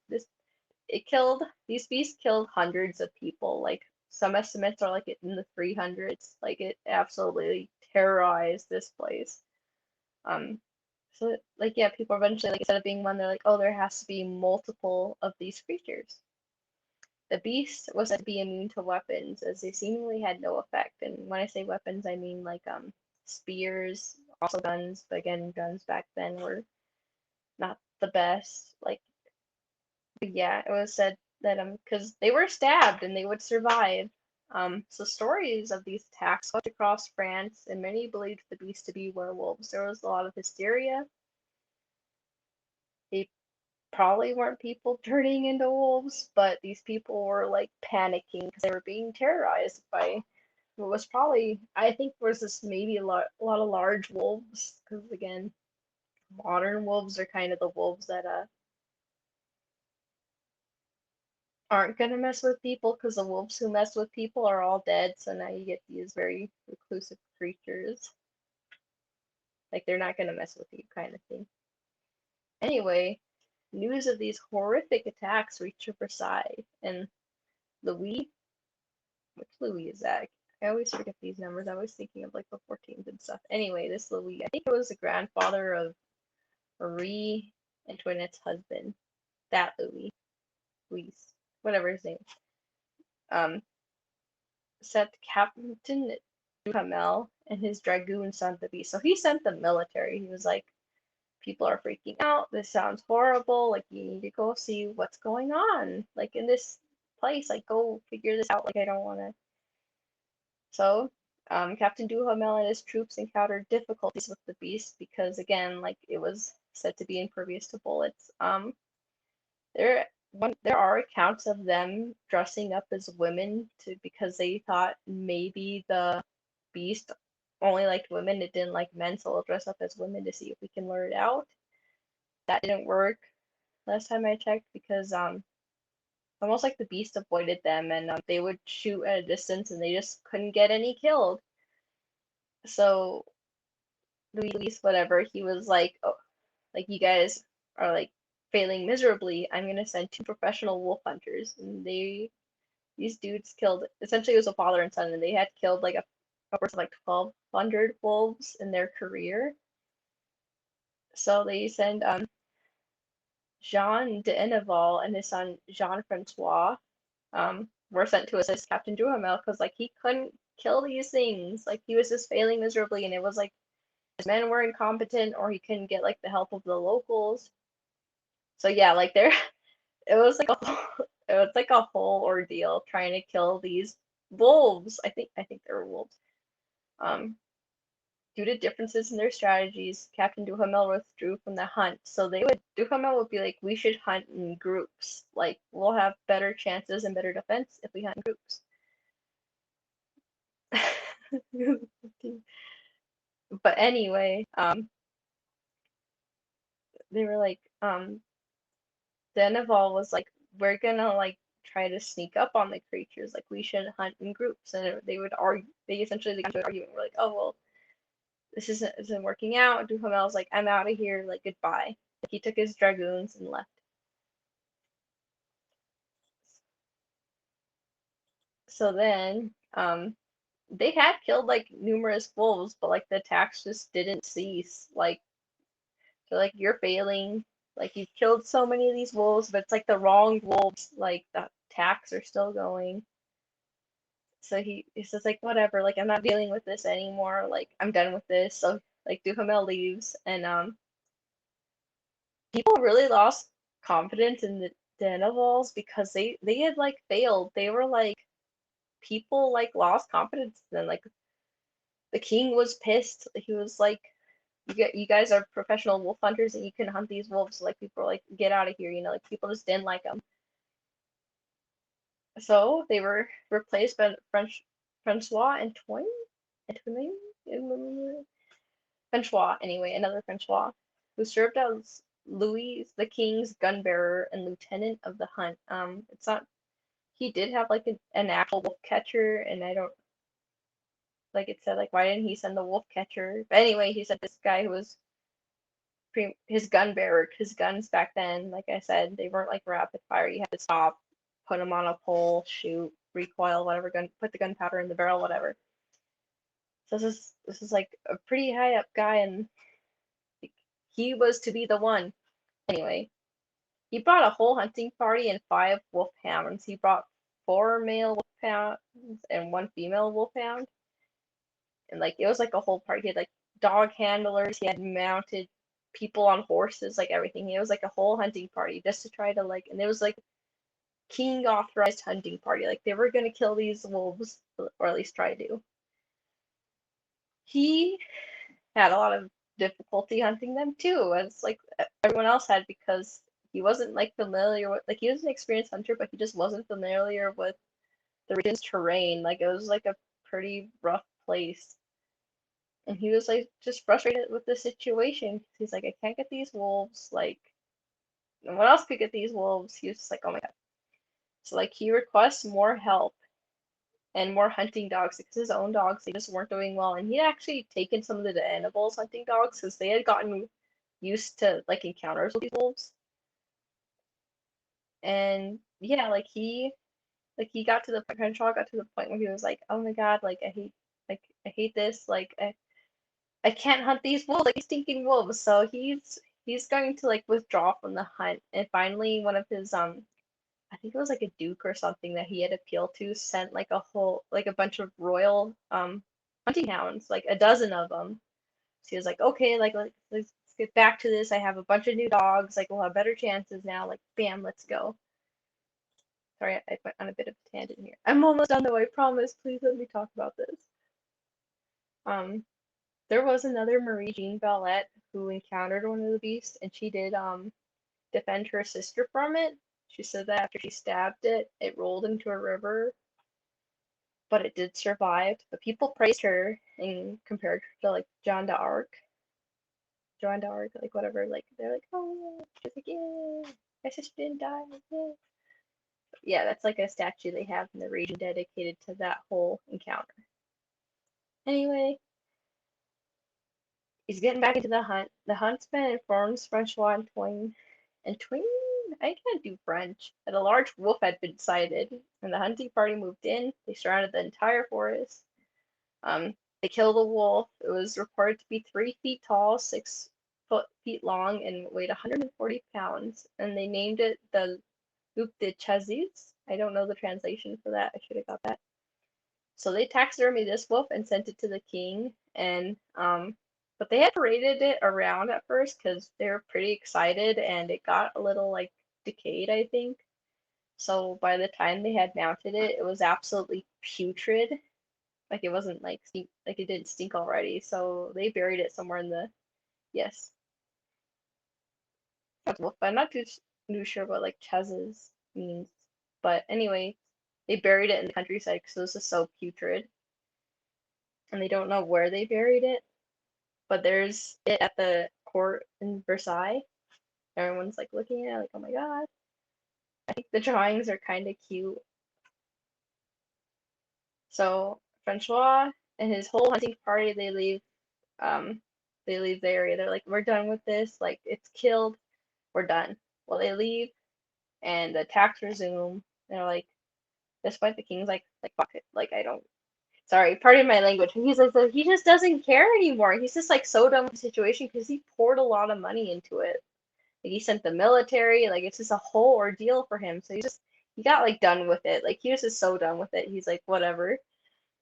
these beasts killed hundreds of people. Like some estimates are like in the 300s. Like it absolutely terrorized this place. So like yeah, people eventually like instead of being one, they're like, oh, there has to be multiple of these creatures. The beast was said to be immune to weapons, as they seemingly had no effect. And when I say weapons, I mean like spears, also guns. But again, guns back then were not the best. Like, but yeah, it was said that because they were stabbed and they would survive. So stories of these attacks swept across France, and many believed the beast to be werewolves. There was a lot of hysteria. They probably weren't people turning into wolves, but these people were like panicking because they were being terrorized by what was probably, I think, was this maybe a lot of large wolves. Because again, modern wolves are kind of the wolves that aren't gonna mess with people, because the wolves who mess with people are all dead. So now you get these very reclusive creatures, like they're not gonna mess with you, kind of thing. Anyway, news of these horrific attacks reached Versailles, and Louis, which Louis is that? I always forget these numbers. I was thinking of like the 14th and stuff. Anyway, this Louis, I think it was the grandfather of Marie Antoinette's husband. That Louis, whatever his name. Um, Sent Captain Duhamel and his dragoons sent the beast. So he sent the military. He was like, people are freaking out. This sounds horrible. Like, you need to go see what's going on. Like, in this place, like, go figure this out. Like, I don't want to. So, Captain Duhamel and his troops encountered difficulties with the beast because, again, like, it was said to be impervious to bullets. There, there are accounts of them dressing up as women because they thought maybe the beast only liked women, it didn't like men, so we'll dress up as women to see if we can lure it out. That didn't work last time I checked because almost like the beast avoided them, and they would shoot at a distance and they just couldn't get any killed. So Luis, whatever, he was like, oh, like you guys are like failing miserably. I'm gonna send two professional wolf hunters, and these dudes killed, essentially it was a father and son, and they had killed like upwards of like 1,200 wolves in their career. So they send Jean de Enneval and his son Jean-Francois were sent to assist Captain Duhamel because like he couldn't kill these things. Like he was just failing miserably, and it was like his men were incompetent or he couldn't get like the help of the locals. So yeah, like there it was like it was like a whole ordeal trying to kill these wolves. I think they were wolves. Um, Due to differences in their strategies, Captain Duhamel withdrew from the hunt. So Duhamel would be like, we should hunt in groups. Like we'll have better chances and better defense if we hunt in groups. But anyway, they were like, Denival was like, we're gonna like try to sneak up on the creatures. Like we should hunt in groups, and they would argue. They essentially got into an argument. We're like, oh well, this isn't working out. Duhamel's like, I'm out of here. Like goodbye. Like, he took his dragoons and left. So then, they had killed like numerous wolves, but like the attacks just didn't cease. Like they're like, you're failing. Like you've killed so many of these wolves, but it's like the wrong wolves. Like the attacks are still going. So he says like whatever, like I'm not dealing with this anymore. Like I'm done with this. So like Duhamel leaves, and people really lost confidence in the Denevals because they had like failed. They were like people like lost confidence. And like the king was pissed. He was like, you guys are professional wolf hunters and you can hunt these wolves. So, like people were like, get out of here. You know, like people just didn't like them. So they were replaced by Francois Antoine, Francois, anyway, another Francois, who served as Louis the King's gun bearer and lieutenant of the hunt. It's not. He did have like an actual wolf catcher, and I don't like it said like why didn't he send the wolf catcher? But anyway, he said this guy who was his gun barrel, his guns back then, like I said, they weren't like rapid fire. You had to stop, put them on a pole, shoot, recoil, whatever, put the gunpowder in the barrel, whatever. So this is like a pretty high up guy, and he was to be the one. Anyway, he brought a whole hunting party and 5 wolfhounds. He brought 4 male wolfhounds and 1 female wolfhound, and like it was like a whole party. He had like dog handlers. He had mounted people on horses, like everything. It was like a whole hunting party just to try to like, and it was like king authorized hunting party. Like they were gonna kill these wolves, or at least try to. He had a lot of difficulty hunting them too, as like everyone else had, because he wasn't like familiar with, like he was an experienced hunter, but he just wasn't familiar with the region's terrain. Like it was like a pretty rough place. And he was like just frustrated with the situation. He's like, I can't get these wolves. Like, no one else could get these wolves. He was just like, oh my god. So like he requests more help and more hunting dogs because his own dogs, they just weren't doing well. And he had actually taken some of the animals hunting dogs because they had gotten used to like encounters with these wolves. And yeah, like he got to the point, Crenshaw got to the point where he was like, oh my god, I hate this, I can't hunt these wolves, like these stinking wolves. So he's going to like withdraw from the hunt. And finally one of his I think it was like a duke or something that he had appealed to, sent like a bunch of royal hunting hounds, like a dozen of them. So he was like, okay, like let's get back to this. I have a bunch of new dogs, like we'll have better chances now, like bam, let's go. Sorry, I went on a bit of a tangent here. I'm almost done though, I promise. Please let me talk about this. Um, there was another Marie Jean Bellette who encountered one of the beasts, and she did defend her sister from it. She said that after she stabbed it, it rolled into a river, but it did survive. But people praised her and compared her to like Joan d'Arc, like whatever. Like they're like, oh, she's like, yeah, my sister didn't die. Yeah. Yeah, that's like a statue they have in the region dedicated to that whole encounter. Anyway, he's getting back into the hunt. The huntsman informs Francois and Twain, I can't do French, that a large wolf had been sighted, and the hunting party moved in. They surrounded the entire forest. They killed a wolf. It was reported to be 3 feet tall, 6 feet long, and weighed 140 pounds. And they named it the Loup de Chaziz. I don't know the translation for that. I should have got that. So they taxidermied this wolf and sent it to the king. And but they had paraded it around at first because they were pretty excited, and it got a little like decayed, I think. So by the time they had mounted it, it was absolutely putrid. Like it wasn't like like it didn't stink already. So they buried it somewhere in the, yes. That's wolf. I'm not too sure what like chezes means, but anyway, they buried it in the countryside because this is so putrid, and they don't know where they buried it. But there's it at the court in Versailles. Everyone's like looking at it, like, oh my god. I think the drawings are kind of cute. So Francois and his whole hunting party, they leave the area. They're like, we're done with this. Like it's killed. We're done. Well, they leave, and the attacks resume. They're like, this point, the king's like fuck it. Like I don't. Sorry, pardon my language. He's like, so he just doesn't care anymore. He's just like so done with the situation because he poured a lot of money into it. Like he sent the military. Like it's just a whole ordeal for him. So he got like done with it. Like he was just so done with it. He's like whatever.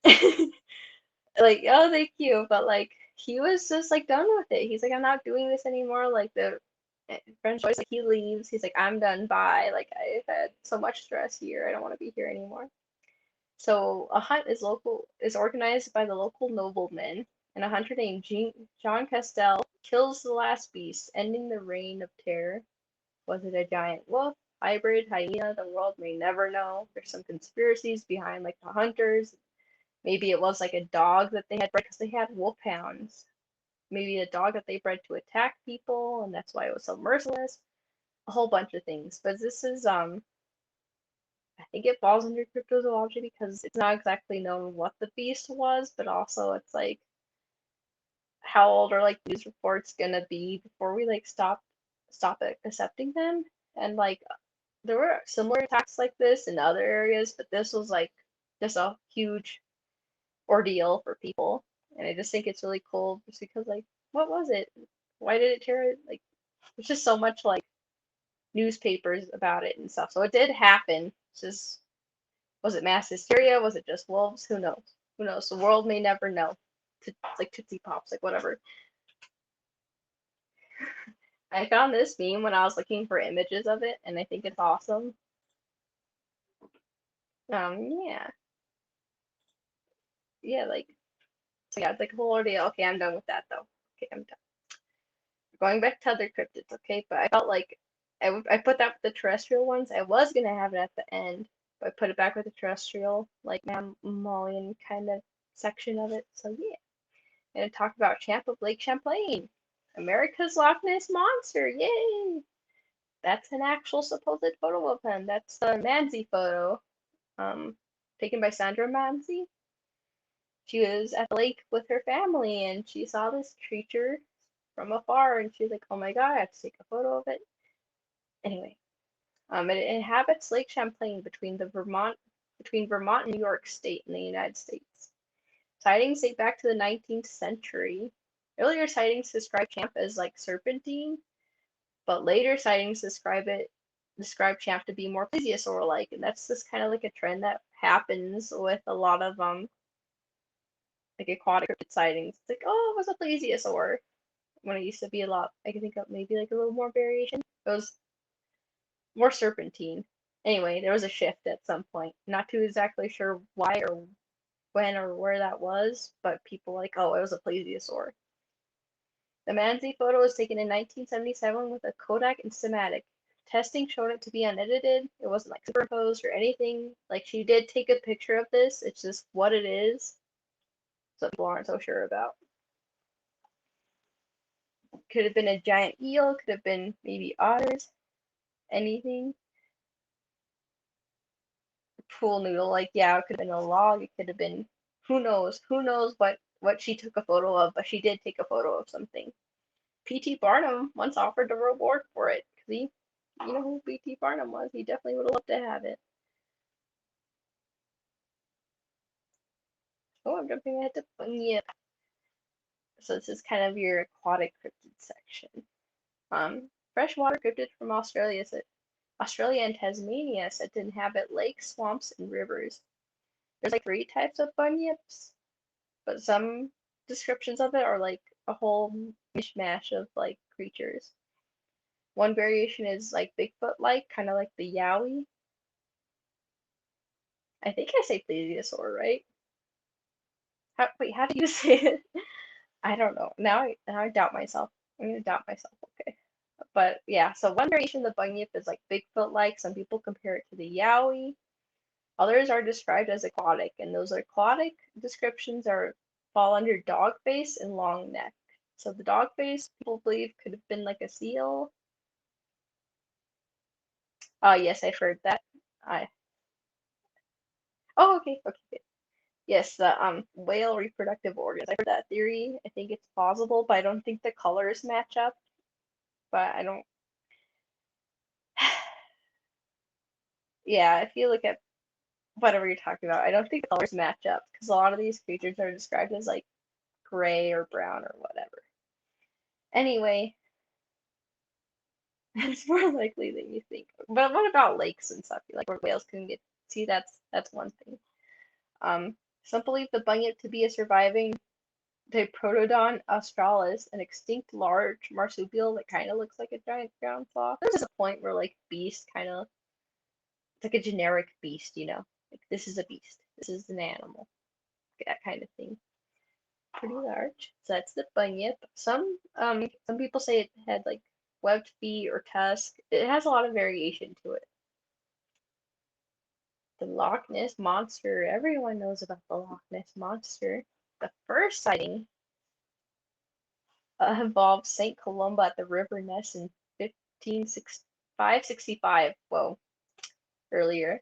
Like, oh, thank you. But like he was just like done with it. He's like, I'm not doing this anymore. Like the French voice, like he leaves. He's like, I'm done. Bye. Like I've had so much stress here. I don't want to be here anymore. So a hunt is organized by the local noblemen, and a hunter named Jean Castel kills the last beast, ending the reign of terror. Was it a giant wolf, hybrid, hyena? The world may never know. There's some conspiracies behind like the hunters. Maybe it was like a dog that they had bred because they had wolfhounds. Maybe a dog that they bred to attack people, and that's why it was so merciless. A whole bunch of things. But this is I think it falls under cryptozoology because it's not exactly known what the beast was, but also it's like how old are like news reports gonna be before we like stop accepting them? And like there were similar attacks like this in other areas, but this was like just a huge ordeal for people. And I just think it's really cool just because like what was it? Why did it tear it? Like there's just so much like newspapers about it and stuff. So it did happen. It's just was it mass hysteria? Was it just wolves? Who knows? Who knows? The world may never know. Like Tootsie Pops, like whatever. I found this meme when I was looking for images of it, and I think it's awesome. Yeah, yeah, like so yeah, it's like a whole ordeal. Okay, I'm done with that though. Okay, I'm done. Going back to other cryptids, okay, but I felt like I put that with the terrestrial ones. I was gonna have it at the end, but I put it back with the terrestrial, like mammalian kind of section of it. So yeah, and I talked about Champ of Lake Champlain, America's Loch Ness Monster. Yay! That's an actual supposed photo of him. That's the Manzi photo, um, taken by Sandra Manzi. She was at the lake with her family and she saw this creature from afar and she was like, oh my god, I have to take a photo of it. Anyway, it inhabits Lake Champlain between Vermont and New York State in the United States. Sightings date back to the 19th century. Earlier sightings describe Champ as like serpentine, but later sightings describe Champ to be more plesiosaur-like, and that's just kind of like a trend that happens with a lot of like aquatic cryptid sightings. It's like, oh, it was a plesiosaur. When it used to be a lot, I can think of maybe like a little more variation. It was more serpentine. Anyway, there was a shift at some point. Not too exactly sure why or when or where that was, but people like, oh, it was a plesiosaur. The Manzi photo was taken in 1977 with a Kodak Instamatic. Testing showed it to be unedited. It wasn't like superimposed or anything. Like she did take a picture of this. It's just what it is. So people aren't so sure about. Could have been a giant eel. Could have been maybe otters. Anything. Pool noodle. Like yeah, it could have been a log. It could have been who knows. Who knows what she took a photo of, but she did take a photo of something. P.T. Barnum once offered a reward for it because you know who P.T. Barnum was. He definitely would have loved to have it. Oh, I'm jumping ahead to Bunyip. So this is kind of your aquatic cryptid section. Freshwater cryptids from Australia and Tasmania said to inhabit lakes, swamps, and rivers. There's like 3 types of bunyips, but some descriptions of it are like a whole mishmash of like creatures. One variation is like Bigfoot-like, kind of like the Yowie. I think I say plesiosaur, right? Wait, how do you say it? I don't know. Now I doubt myself. I'm gonna doubt myself. Okay. But yeah, so one variation of the bunyip is like Bigfoot-like. Some people compare it to the Yowie. Others are described as aquatic, and those aquatic descriptions fall under dog face and long neck. So the dog face, people believe, could have been like a seal. Yes, I've heard that. I okay. Yes, the whale reproductive organs. I've heard that theory. I think it's plausible, but I don't think the colors match up. But I don't. Yeah, if you look at whatever you're talking about, I don't think the colors match up because a lot of these creatures are described as like gray or brown or whatever. Anyway, it's more likely than you think. But what about lakes and stuff? Like where whales can get see that's one thing. Some believe the bunyip to be a surviving the Protodon Astralis, an extinct large marsupial that kind of looks like a giant ground sloth. There's a point where like beast kind of it's like a generic beast, you know, like this is a beast, this is an animal, that kind of thing. Pretty large. So that's the bunyip. Some people say it had like webbed feet or tusk. It has a lot of variation to it. The Loch Ness Monster. Everyone knows about the Loch Ness Monster. The first sighting involved St. Columba at the River Ness in 565. Whoa, earlier.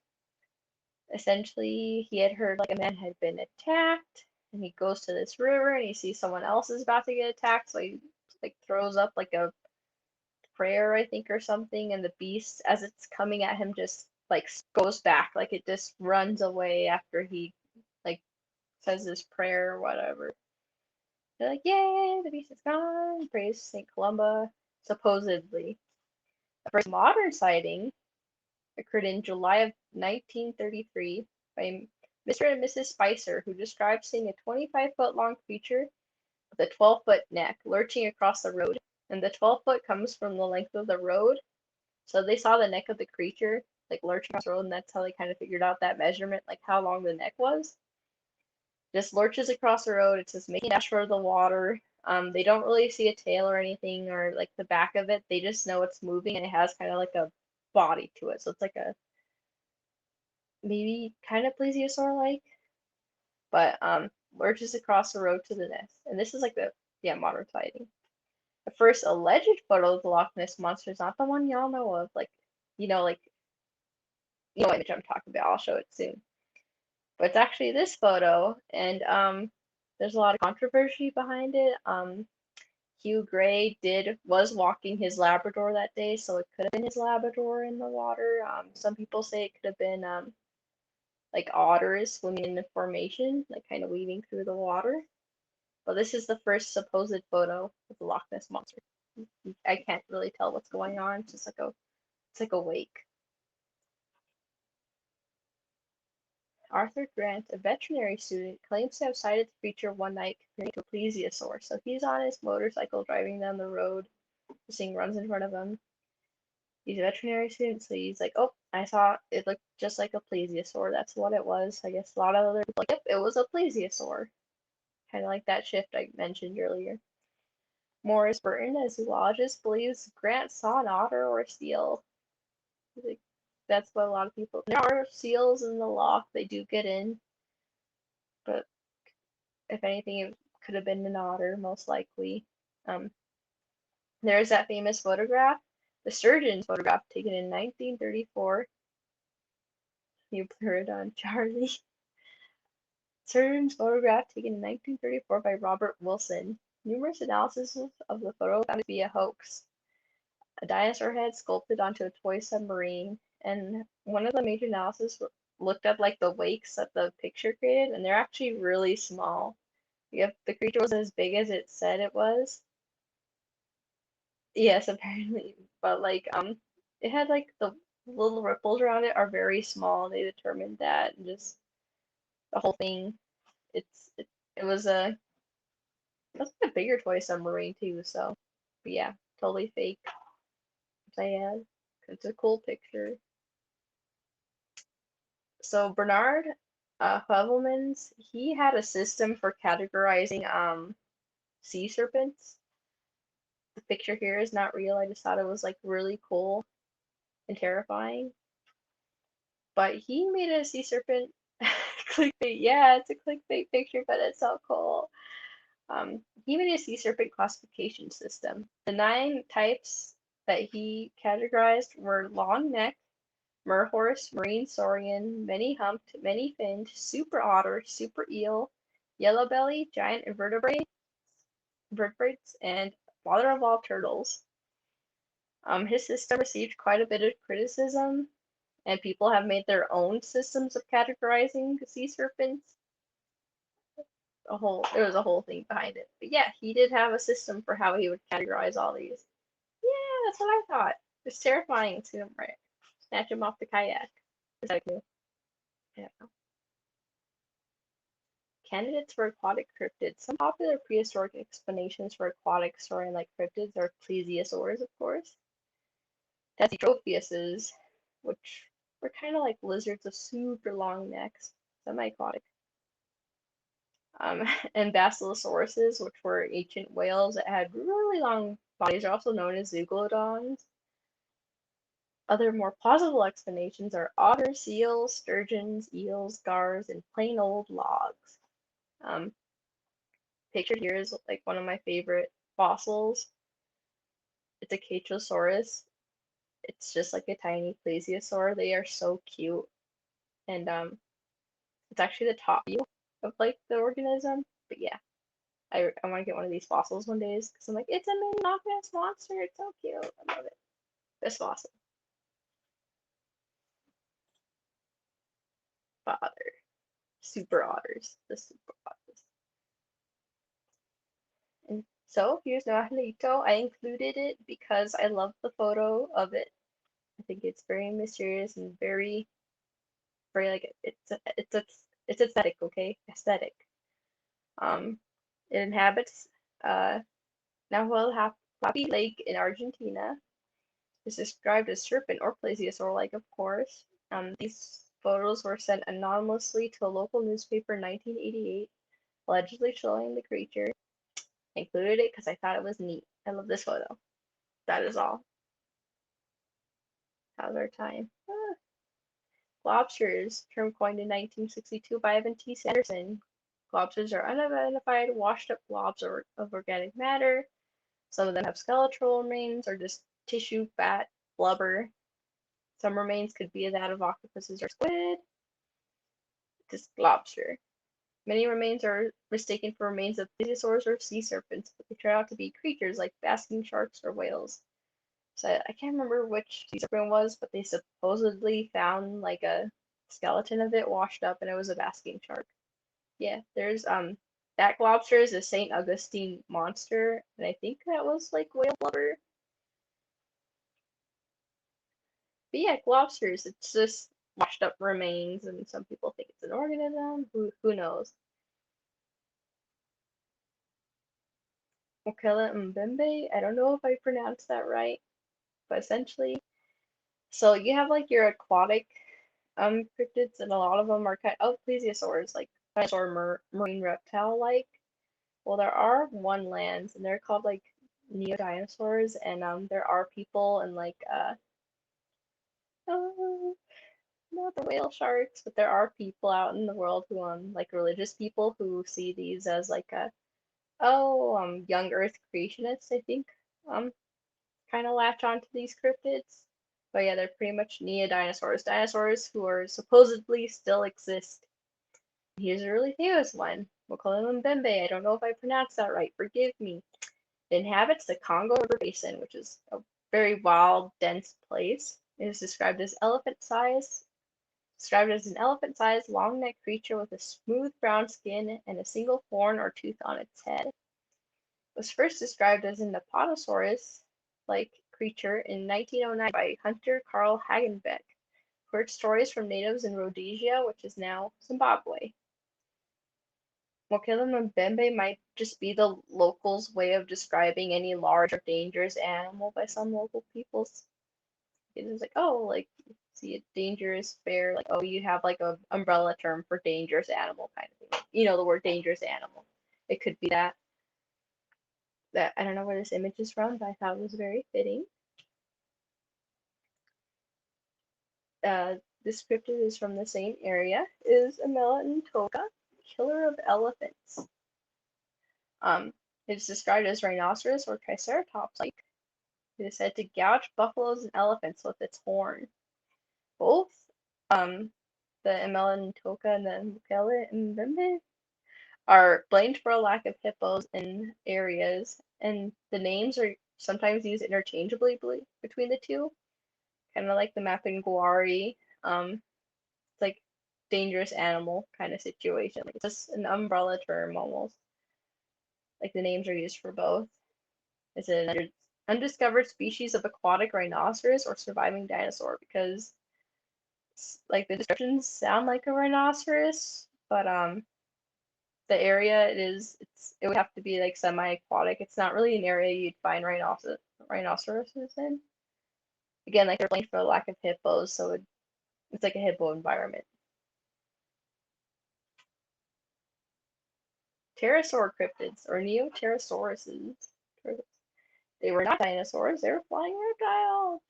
Essentially, he had heard like a man had been attacked, and he goes to this river and he sees someone else is about to get attacked, so he like throws up like a prayer, I think, or something, and the beast, as it's coming at him, just like goes back, like it just runs away after he like says his prayer or whatever. They're like, yay, the beast is gone, praise St. Columba, supposedly. The first modern sighting occurred in July of 1933 by Mr. and Mrs. Spicer, who described seeing a 25-foot long creature with a 12-foot neck lurching across the road. And the 12-foot comes from the length of the road. So they saw the neck of the creature like lurching across the road, and that's how they kind of figured out that measurement, like how long the neck was. Just lurches across the road. It says making a dash for the water. They don't really see a tail or anything or like the back of it. They just know it's moving and it has kind of like a body to it. So it's like a maybe kind of plesiosaur-like, but lurches across the road to the Ness. And this is like the modern sighting. The first alleged photo of the Loch Ness monster is not the one y'all know of. Like, you know what image I'm talking about. I'll show it soon. But it's actually this photo, and there's a lot of controversy behind it. Hugh Gray was walking his Labrador that day, so it could have been his Labrador in the water. Some people say it could have been like otters swimming in the formation, like kind of weaving through the water. But this is the first supposed photo of the Loch Ness monster. I can't really tell what's going on. It's just like a wake. Arthur Grant, a veterinary student, claims to have sighted the creature one night comparing to a plesiosaur. So he's on his motorcycle driving down the road. This thing runs in front of him. He's a veterinary student, so he's like, oh, I saw it looked just like a plesiosaur. That's what it was. I guess a lot of other people like, yep, it was a plesiosaur. Kind of like that shift I mentioned earlier. Morris Burton, a zoologist, believes Grant saw an otter or a seal. Like, that's what a lot of people. There are seals in the loch. They do get in, but if anything, it could have been an otter, most likely. There's that famous photograph, the sturgeon's photograph taken in 1934. You blur it on Charlie. Sturgeon's photograph taken in 1934 by Robert Wilson. Numerous analyses of the photo found it to be a hoax. A dinosaur head sculpted onto a toy submarine, and one of the major analyses looked at like the wakes that the picture created, and they're actually really small. If the creature was as big as it said it was, yes, apparently, but like it had like the little ripples around it are very small. They determined that, and just the whole thing. It was like a bigger toy submarine too. So, but yeah, totally fake. Sad. It's a cool picture. So Bernard Heuvelmans, he had a system for categorizing sea serpents. The picture here is not real. I just thought it was like really cool and terrifying. But he made a sea serpent clickbait. Yeah, it's a clickbait picture, but it's so cool. He made a sea serpent classification system. The 9 types that he categorized were long neck, merhorse, marine saurian, many-humped, many-finned, super otter, super eel, yellow belly, giant invertebrates, and father of all turtles. His system received quite a bit of criticism, and people have made their own systems of categorizing sea serpents. There was a whole thing behind it. But yeah, he did have a system for how he would categorize all these. Yeah, that's what I thought. It's terrifying to him, right? Snatch him off the kayak. Is that cool? Yeah. Candidates for aquatic cryptids. Some popular prehistoric explanations for aquatic saurian-like cryptids are plesiosaurs, of course. Testotrophiuses, which were kind of like lizards with super long necks, semi-aquatic. And Basilosauruses, which were ancient whales that had really long bodies, are also known as zeuglodons. Other more plausible explanations are otters, seals, sturgeons, eels, gars, and plain old logs. Pictured here is like one of my favorite fossils. It's a Cachosaurus. It's just like a tiny plesiosaur. They are so cute. And it's actually the top view of like the organism. But yeah, I want to get one of these fossils one day because I'm like, it's a mini Loch Ness monster. It's so cute. I love it. This fossil. Father. Super otters. The super otters. And so here's Nahuelito. I included it because I love the photo of it. I think it's very mysterious and very, very like it's aesthetic, okay? Aesthetic. It inhabits Nahuel Lake in Argentina. It's described as serpent or plesiosaur-like, of course. These photos were sent anonymously to a local newspaper in 1988, allegedly showing the creature. I included it because I thought it was neat. I love this photo. That is all. How's our time? Globsters, term coined in 1962 by Evan T. Sanderson. Globsters are unidentified, washed-up globs of organic matter. Some of them have skeletal remains or just tissue, fat, blubber. Some remains could be that of octopuses or squid. Just lobster. Many remains are mistaken for remains of plesiosaurs or sea serpents, but they turn out to be creatures like basking sharks or whales. So I can't remember which sea serpent was, but they supposedly found like a skeleton of it washed up, and it was a basking shark. Yeah, there's that lobster is a St. Augustine monster, and I think that was like whale blubber. But yeah, lobsters, it's just washed up remains, and some people think it's an organism. Who knows? Okela Mbembe, I don't know if I pronounced that right, but essentially, so you have like your aquatic cryptids, and a lot of them are kind of plesiosaurs, like dinosaur marine reptile like. Well, there are one lands, and they're called like neodinosaurs, and there are people and like oh, not the whale sharks, but there are people out in the world who like religious people who see these as like a young Earth creationists, I think, kind of latch onto these cryptids. But yeah, they're pretty much neodinosaurs, dinosaurs who are supposedly still exist. Here's a really famous one. We'll call him Mbembe. I don't know if I pronounced that right. Forgive me. It inhabits the Congo River Basin, which is a very wild, dense place. It is described as an elephant-sized, long-necked creature with a smooth brown skin and a single horn or tooth on its head. It was first described as an Apatosaurus-like creature in 1909 by hunter Carl Hagenbeck, who heard stories from natives in Rhodesia, which is now Zimbabwe. Mokele Mbembe might just be the locals' way of describing any large or dangerous animal by some local peoples. It's like, oh, like, see a dangerous bear, like, oh, you have like a umbrella term for dangerous animal kind of thing. You know, the word dangerous animal. It could be that. I don't know where this image is from, but I thought it was very fitting. This cryptid is from the same area, is Amelantoka, killer of elephants. It is described as rhinoceros or triceratops-like. It is said to gouge buffaloes and elephants with its horn. Both the Amelantoka and the Mukele Mbembe are blamed for a lack of hippos in areas, and the names are sometimes used interchangeably between the two, kind of like the Mapinguari. It's like dangerous animal kind of situation. Like it's just an umbrella term almost. Like the names are used for both. It's an undiscovered species of aquatic rhinoceros or surviving dinosaur because like the descriptions sound like a rhinoceros, but the area it would have to be like semi-aquatic. It's not really an area you'd find rhinoceroses in. Again, like they're blamed for the lack of hippos, so it's like a hippo environment. Pterosaur cryptids or Neoterosauruses. They were not dinosaurs, they were flying reptiles.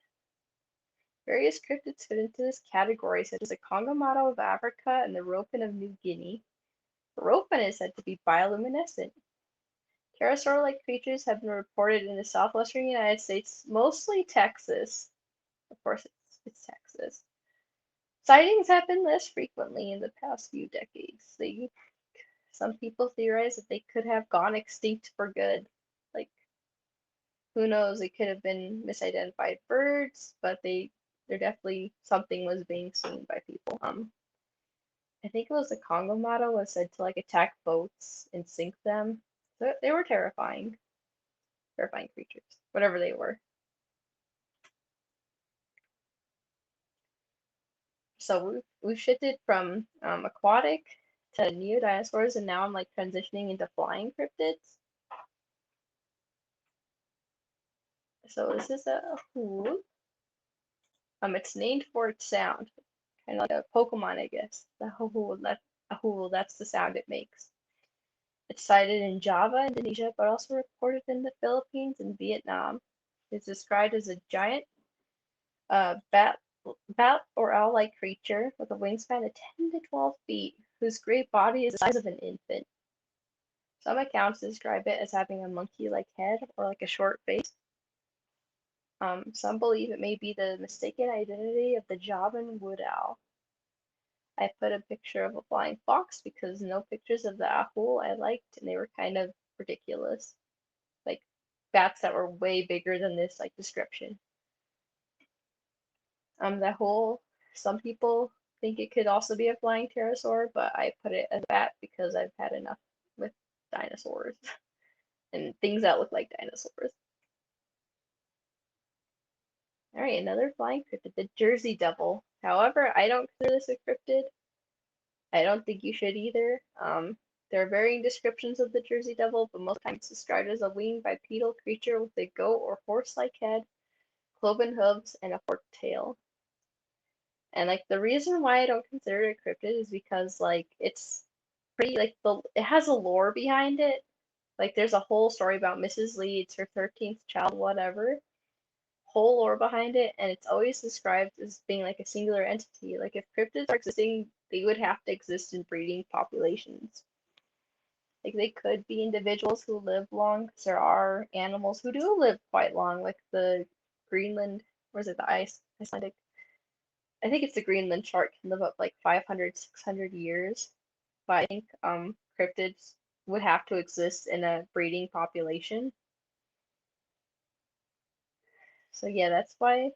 Various cryptids fit into this category, such as the Congomato of Africa and the ropen of New Guinea. The ropen is said to be bioluminescent. Pterosaur-like creatures have been reported in the southwestern United States, mostly Texas. Of course, it's Texas. Sightings have been less frequently in the past few decades. They some people theorize that they could have gone extinct for good. Like, who knows? It could have been misidentified birds, but there definitely something was being seen by people. I think it was the Congo motto was said to like attack boats and sink them. So they were terrifying, terrifying creatures, whatever they were. So we've shifted from aquatic to neodinosaurs, and now I'm like transitioning into flying cryptids. So this is a hool. It's named for its sound, kind of like a Pokemon, I guess. The hool, a hool, that's the sound it makes. It's sighted in Java, Indonesia, but also reported in the Philippines and Vietnam. It's described as a giant bat or owl-like creature with a wingspan of 10 to 12 feet, whose great body is the size of an infant. Some accounts describe it as having a monkey-like head or like a short face. Some believe it may be the mistaken identity of the Javan wood owl. I put a picture of a flying fox because no pictures of the owl I liked, and they were kind of ridiculous. Like bats that were way bigger than this like description. Some people think it could also be a flying pterosaur, but I put it as a bat because I've had enough with dinosaurs and things that look like dinosaurs. All right, another flying cryptid, the Jersey Devil. However, I don't consider this a cryptid. I don't think you should either. There are varying descriptions of the Jersey Devil, but most times described as a winged bipedal creature with a goat or horse-like head, cloven hooves, and a forked tail. And like the reason why I don't consider it a cryptid is because like it's pretty like it has a lore behind it. Like there's a whole story about Mrs. Leeds, her 13th child, whatever. Whole lore behind it, and it's always described as being like a singular entity. Like if cryptids are existing, they would have to exist in breeding populations. Like they could be individuals who live long, because there are animals who do live quite long, like the Greenland, or is it the Icelandic? I think it's the Greenland shark can live up like 500, 600 years. But I think cryptids would have to exist in a breeding population. So yeah, that's why.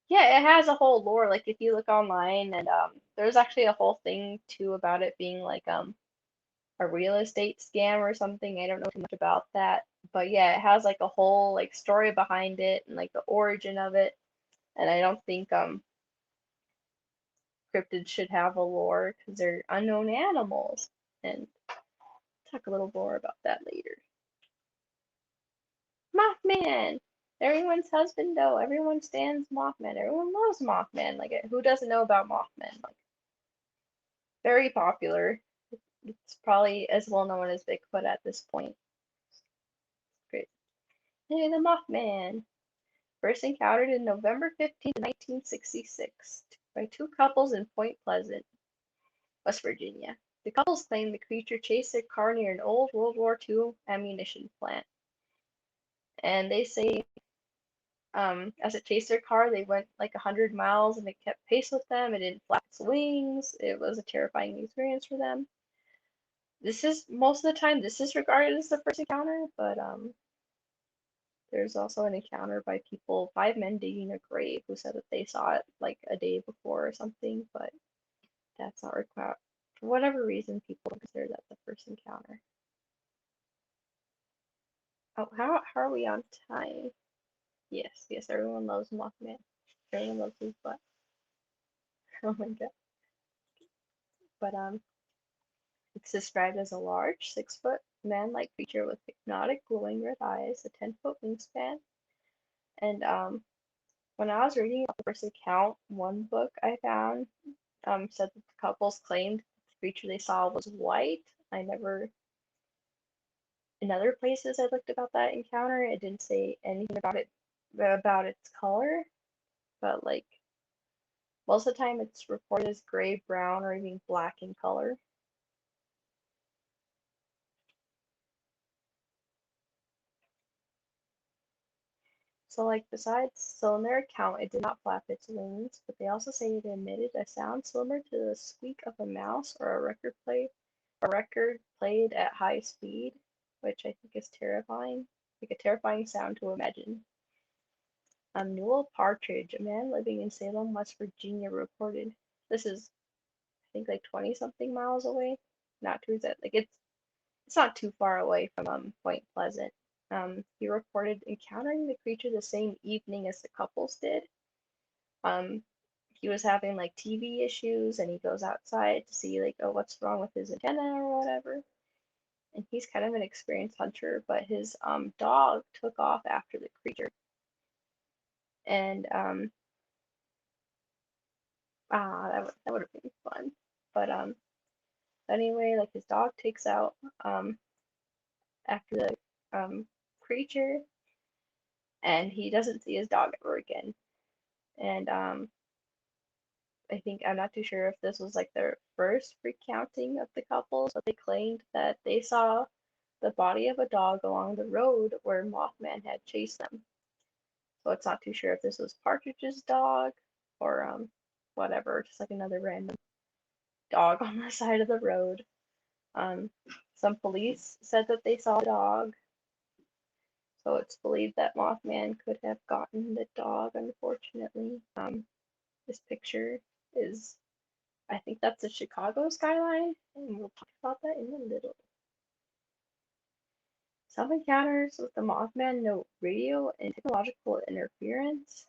Yeah, it has a whole lore. Like if you look online, and there's actually a whole thing too about it being like a real estate scam or something. I don't know too much about that, but yeah, it has like a whole like story behind it and like the origin of it. And I don't think cryptids should have a lore because they're unknown animals. And talk a little more about that later. Mothman! Everyone's husband, though. Everyone stands Mothman. Everyone loves Mothman. Like, who doesn't know about Mothman? Like, very popular. It's probably as well known as Bigfoot at this point. Great. Hey, the Mothman. First encountered in November 15th, 1966 by two couples in Point Pleasant, West Virginia. The couples claimed the creature chased their car near an old World War II ammunition plant. And they say as it chased their car, they went like 100 miles and it kept pace with them. It didn't flap its wings. It was a terrifying experience for them. This is most of the time this is regarded as the first encounter, but there's also an encounter by people, 5 men digging a grave, who said that they saw it like a day before or something, but that's not required. For whatever reason, people consider that the first encounter. Oh, how are we on time? Yes, everyone loves Mothman. Everyone loves his butt. Oh my god. But it's described as a large, 6-foot, man-like creature with hypnotic, glowing red eyes, a 10-foot wingspan. And when I was reading the first account, one book I found said that the couples claimed the creature they saw was white. In other places I looked about that encounter, it didn't say anything about its color, but like most of the time it's reported as gray, brown, or even black in color. So in their account, it did not flap its wings, but they also say it emitted a sound similar to the squeak of a mouse or a record player a record played at high speed, which I think is terrifying, like a terrifying sound to imagine. Newell Partridge, a man living in Salem, West Virginia, reported. This is, I think, like 20 something miles away. Not too exact, like it's not too far away from Point Pleasant. He reported encountering the creature the same evening as the couples did. He was having like TV issues, and he goes outside to see like, oh, what's wrong with his antenna or whatever. And he's kind of an experienced hunter, but his dog took off after the creature. And that would have been fun. But anyway, like his dog takes out after the creature, and he doesn't see his dog ever again. And I think, I'm not too sure if this was like their first recounting of the couples, but they claimed that they saw the body of a dog along the road where Mothman had chased them. So it's not too sure if this was Partridge's dog or whatever, just like another random dog on the side of the road. Some police said that they saw the dog, so it's believed that Mothman could have gotten the dog, unfortunately. This picture is, I think that's the Chicago skyline, and we'll talk about that in a little. Some encounters with the Mothman note radio and technological interference,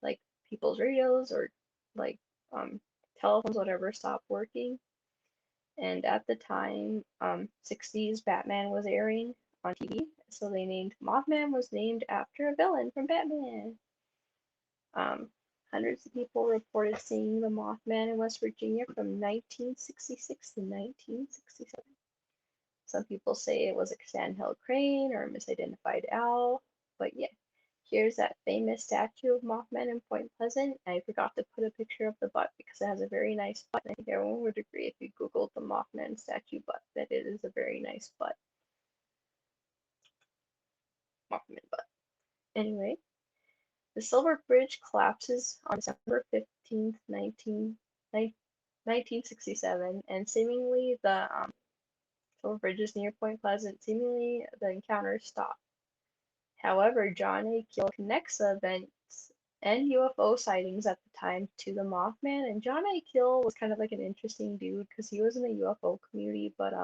like people's radios or like telephones, whatever, stopped working. And at the time, 60s Batman was airing on TV, so they named Mothman was named after a villain from Batman. Hundreds of people reported seeing the Mothman in West Virginia from 1966 to 1967. Some people say it was a sandhill crane or a misidentified owl, but yeah, here's that famous statue of Mothman in Point Pleasant. I forgot to put a picture of the butt because it has a very nice butt. I think everyone would agree if you Googled the Mothman statue butt that it is a very nice butt. Mothman butt. Anyway, the Silver Bridge collapses on December 15th, 1967, and seemingly the Silver Bridge is near Point Pleasant. Seemingly the encounter stopped. However, John A. Keel connects the events and UFO sightings at the time to the Mothman, and John A. Keel was kind of like an interesting dude because he was in the UFO community, but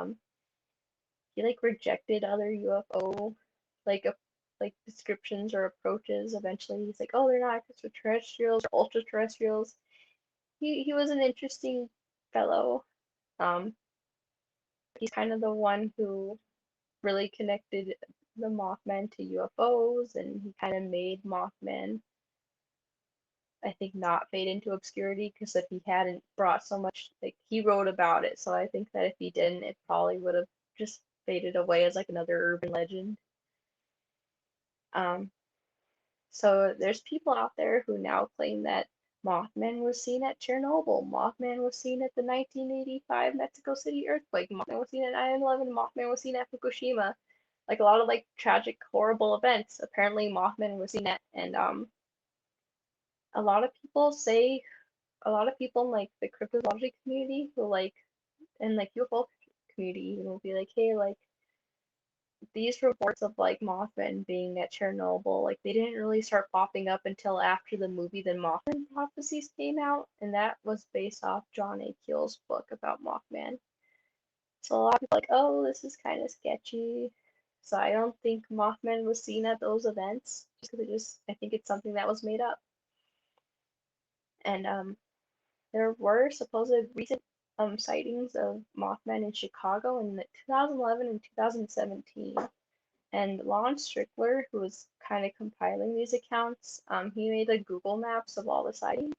he like rejected other UFO like descriptions or approaches. Eventually, he's like, oh, they're not extraterrestrials or ultra terrestrials. He was an interesting fellow. He's kind of the one who really connected the Mothman to UFOs, and he kind of made Mothman, I think, not fade into obscurity, because if he hadn't brought so much, like, he wrote about it, so I think that if he didn't, it probably would have just faded away as like another urban legend. So there's people out there who now claim that Mothman was seen at Chernobyl, Mothman was seen at the 1985 Mexico City earthquake, Mothman was seen at 9/11, Mothman was seen at Fukushima. Like a lot of like tragic, horrible events. Apparently, Mothman was seen at, and a lot of people say, a lot of people in like the cryptozoology community who like, and like UFO community even will be like, hey, like these reports of like Mothman being at Chernobyl, like they didn't really start popping up until after the movie The Mothman Prophecies came out, and that was based off John A. Keel's book about Mothman. So a lot of people are like, oh, this is kind of sketchy. So I don't think Mothman was seen at those events, just because I think it's something that was made up. And there were supposed recent sightings of Mothman in Chicago in 2011 and 2017. And Lon Strickler, who was kind of compiling these accounts, he made like Google Maps of all the sightings.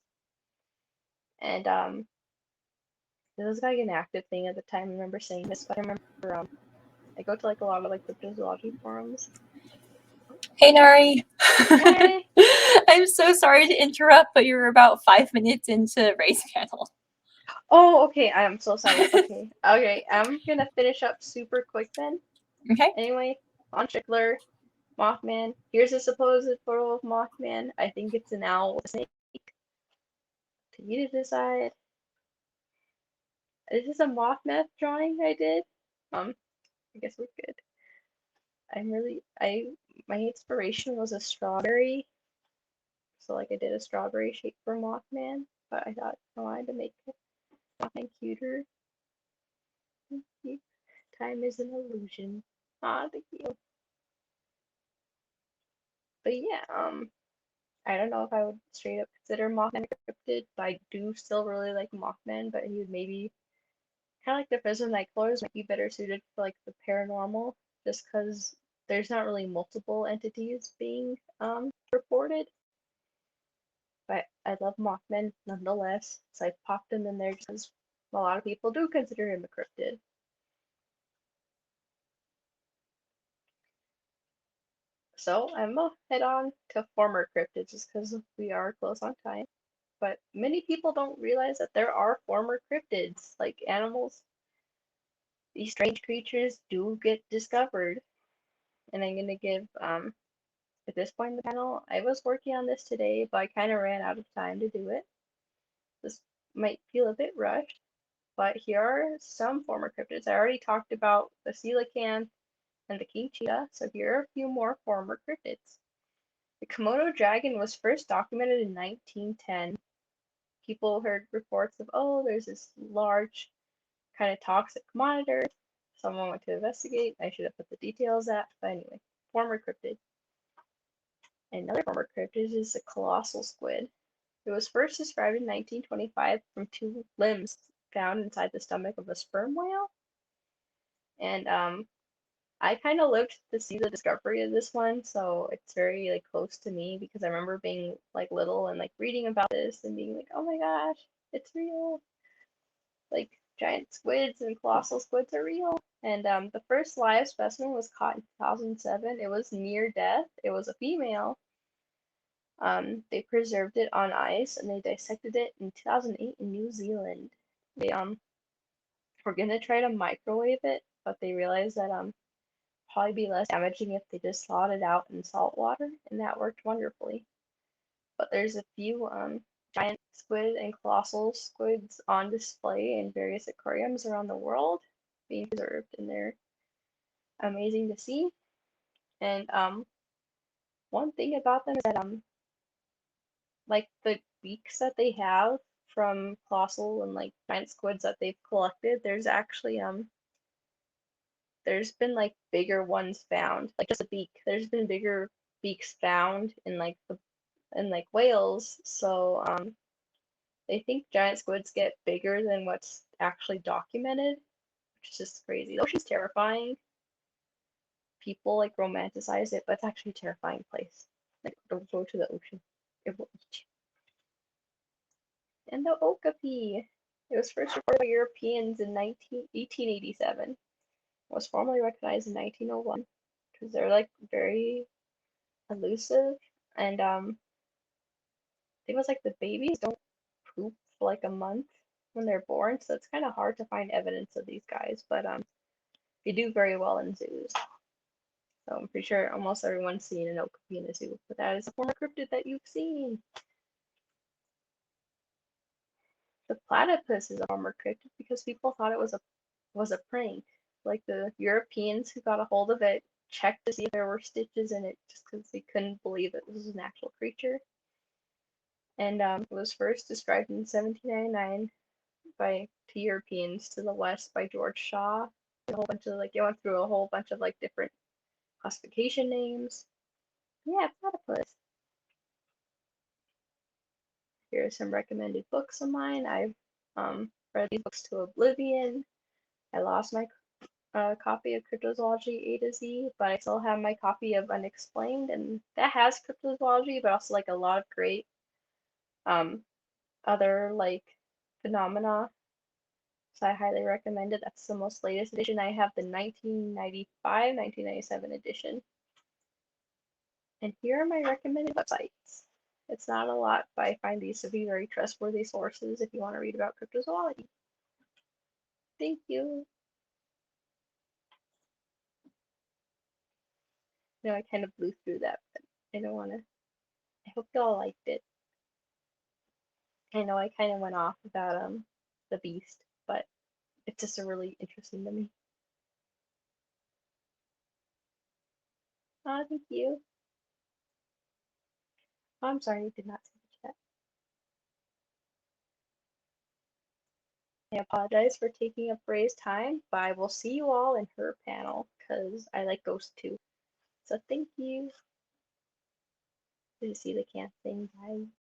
And this was like an active thing at the time. I remember saying this, but I remember I go to like a lot of like cryptozoology forums. Hey Nari. Hey. I'm so sorry to interrupt, but you're about 5 minutes into Ray's panel. Oh, okay. I'm so sorry. Okay. Okay. I'm gonna finish up super quick then. Okay. Anyway, on Strickler, Mothman. Here's a supposed photo of Mothman. I think it's an owl with a snake. To you to decide. This is a Mothman drawing I did. I guess we're good. My inspiration was a strawberry. So like I did a strawberry shape for Mothman, but I thought I wanted to make Mothman cuter. Thank you. Time is an illusion. Ah, thank you. But yeah, I don't know if I would straight up consider Mothman a cryptid, but I do still really like Mothman, but he would maybe kind of like the Prism Nightcrawlers might be better suited for like the paranormal, just because there's not really multiple entities being reported. But I love Mothman nonetheless, so I popped him in there just because a lot of people do consider him a cryptid. So I'm gonna head on to former cryptids just because we are close on time. But many people don't realize that there are former cryptids, like animals. These strange creatures do get discovered, and I'm gonna give at this point in the panel, I was working on this today, but I kind of ran out of time to do it. This might feel a bit rushed, but here are some former cryptids. I already talked about the coelacanth and the king cheetah, so here are a few more former cryptids. The Komodo Dragon was first documented in 1910. People heard reports of, oh, there's this large kind of toxic monitor. Someone went to investigate. I should have put the details at, but anyway, former cryptid. Another former cryptid is the colossal squid. It was first described in 1925 from two limbs found inside the stomach of a sperm whale. And I kind of lived to see the discovery of this one, so it's very like close to me because I remember being like little and like reading about this and being like, oh my gosh, it's real. Like giant squids and colossal squids are real. And the first live specimen was caught in 2007. It was near death. It was a female. They preserved it on ice and they dissected it in 2008 in New Zealand. They were gonna try to microwave it, but they realized that probably be less damaging if they just thawed it out in salt water, and that worked wonderfully. But there's a few giant squid and colossal squids on display in various aquariums around the world, being preserved, and they're amazing to see. And one thing about them is that like the beaks that they have from colossal and like giant squids that they've collected, there's actually there's been like bigger ones found, like just a beak. There's been bigger beaks found in like the in like whales, so they think giant squids get bigger than what's actually documented, which is just crazy. The ocean's terrifying. People like romanticize it, but it's actually a terrifying place. Like don't go to the ocean. It will eat you. And the okapi. It was first reported by Europeans in 1887. It was formally recognized in 1901 because they're like very elusive and I think it was like the babies don't poop for like a month when they're born, so it's kind of hard to find evidence of these guys, but they do very well in zoos. So I'm pretty sure almost everyone's seen an okapi in a zoo, but that is a former cryptid that you've seen. The platypus is a former cryptid because people thought it was a prank. Like the Europeans who got a hold of it checked to see if there were stitches in it just because they couldn't believe it was an actual creature. And it was first described in 1799 to Europeans to the west by George Shaw. A whole bunch of like it went through a whole bunch of like different classification names. Yeah, platypus. Here are some recommended books of mine. I've read these books to oblivion. I lost my copy of Cryptozoology A to Z, but I still have my copy of Unexplained, and that has Cryptozoology, but also like a lot of great other like phenomena. So I highly recommend it. That's the most latest edition. I have the 1995, 1997 edition. And here are my recommended websites. It's not a lot, but I find these to be very trustworthy sources if you want to read about cryptozoology. Thank you. No, I kind of blew through that, but I don't want to. I hope y'all liked it. I know I kind of went off about the beast, but it's just a really interesting to me. Ah, thank you. Oh, I'm sorry, you did not see the chat. I apologize for taking up Ray's time, but I will see you all in her panel because I like ghosts too. So thank you. Did you see the can't thing? Bye.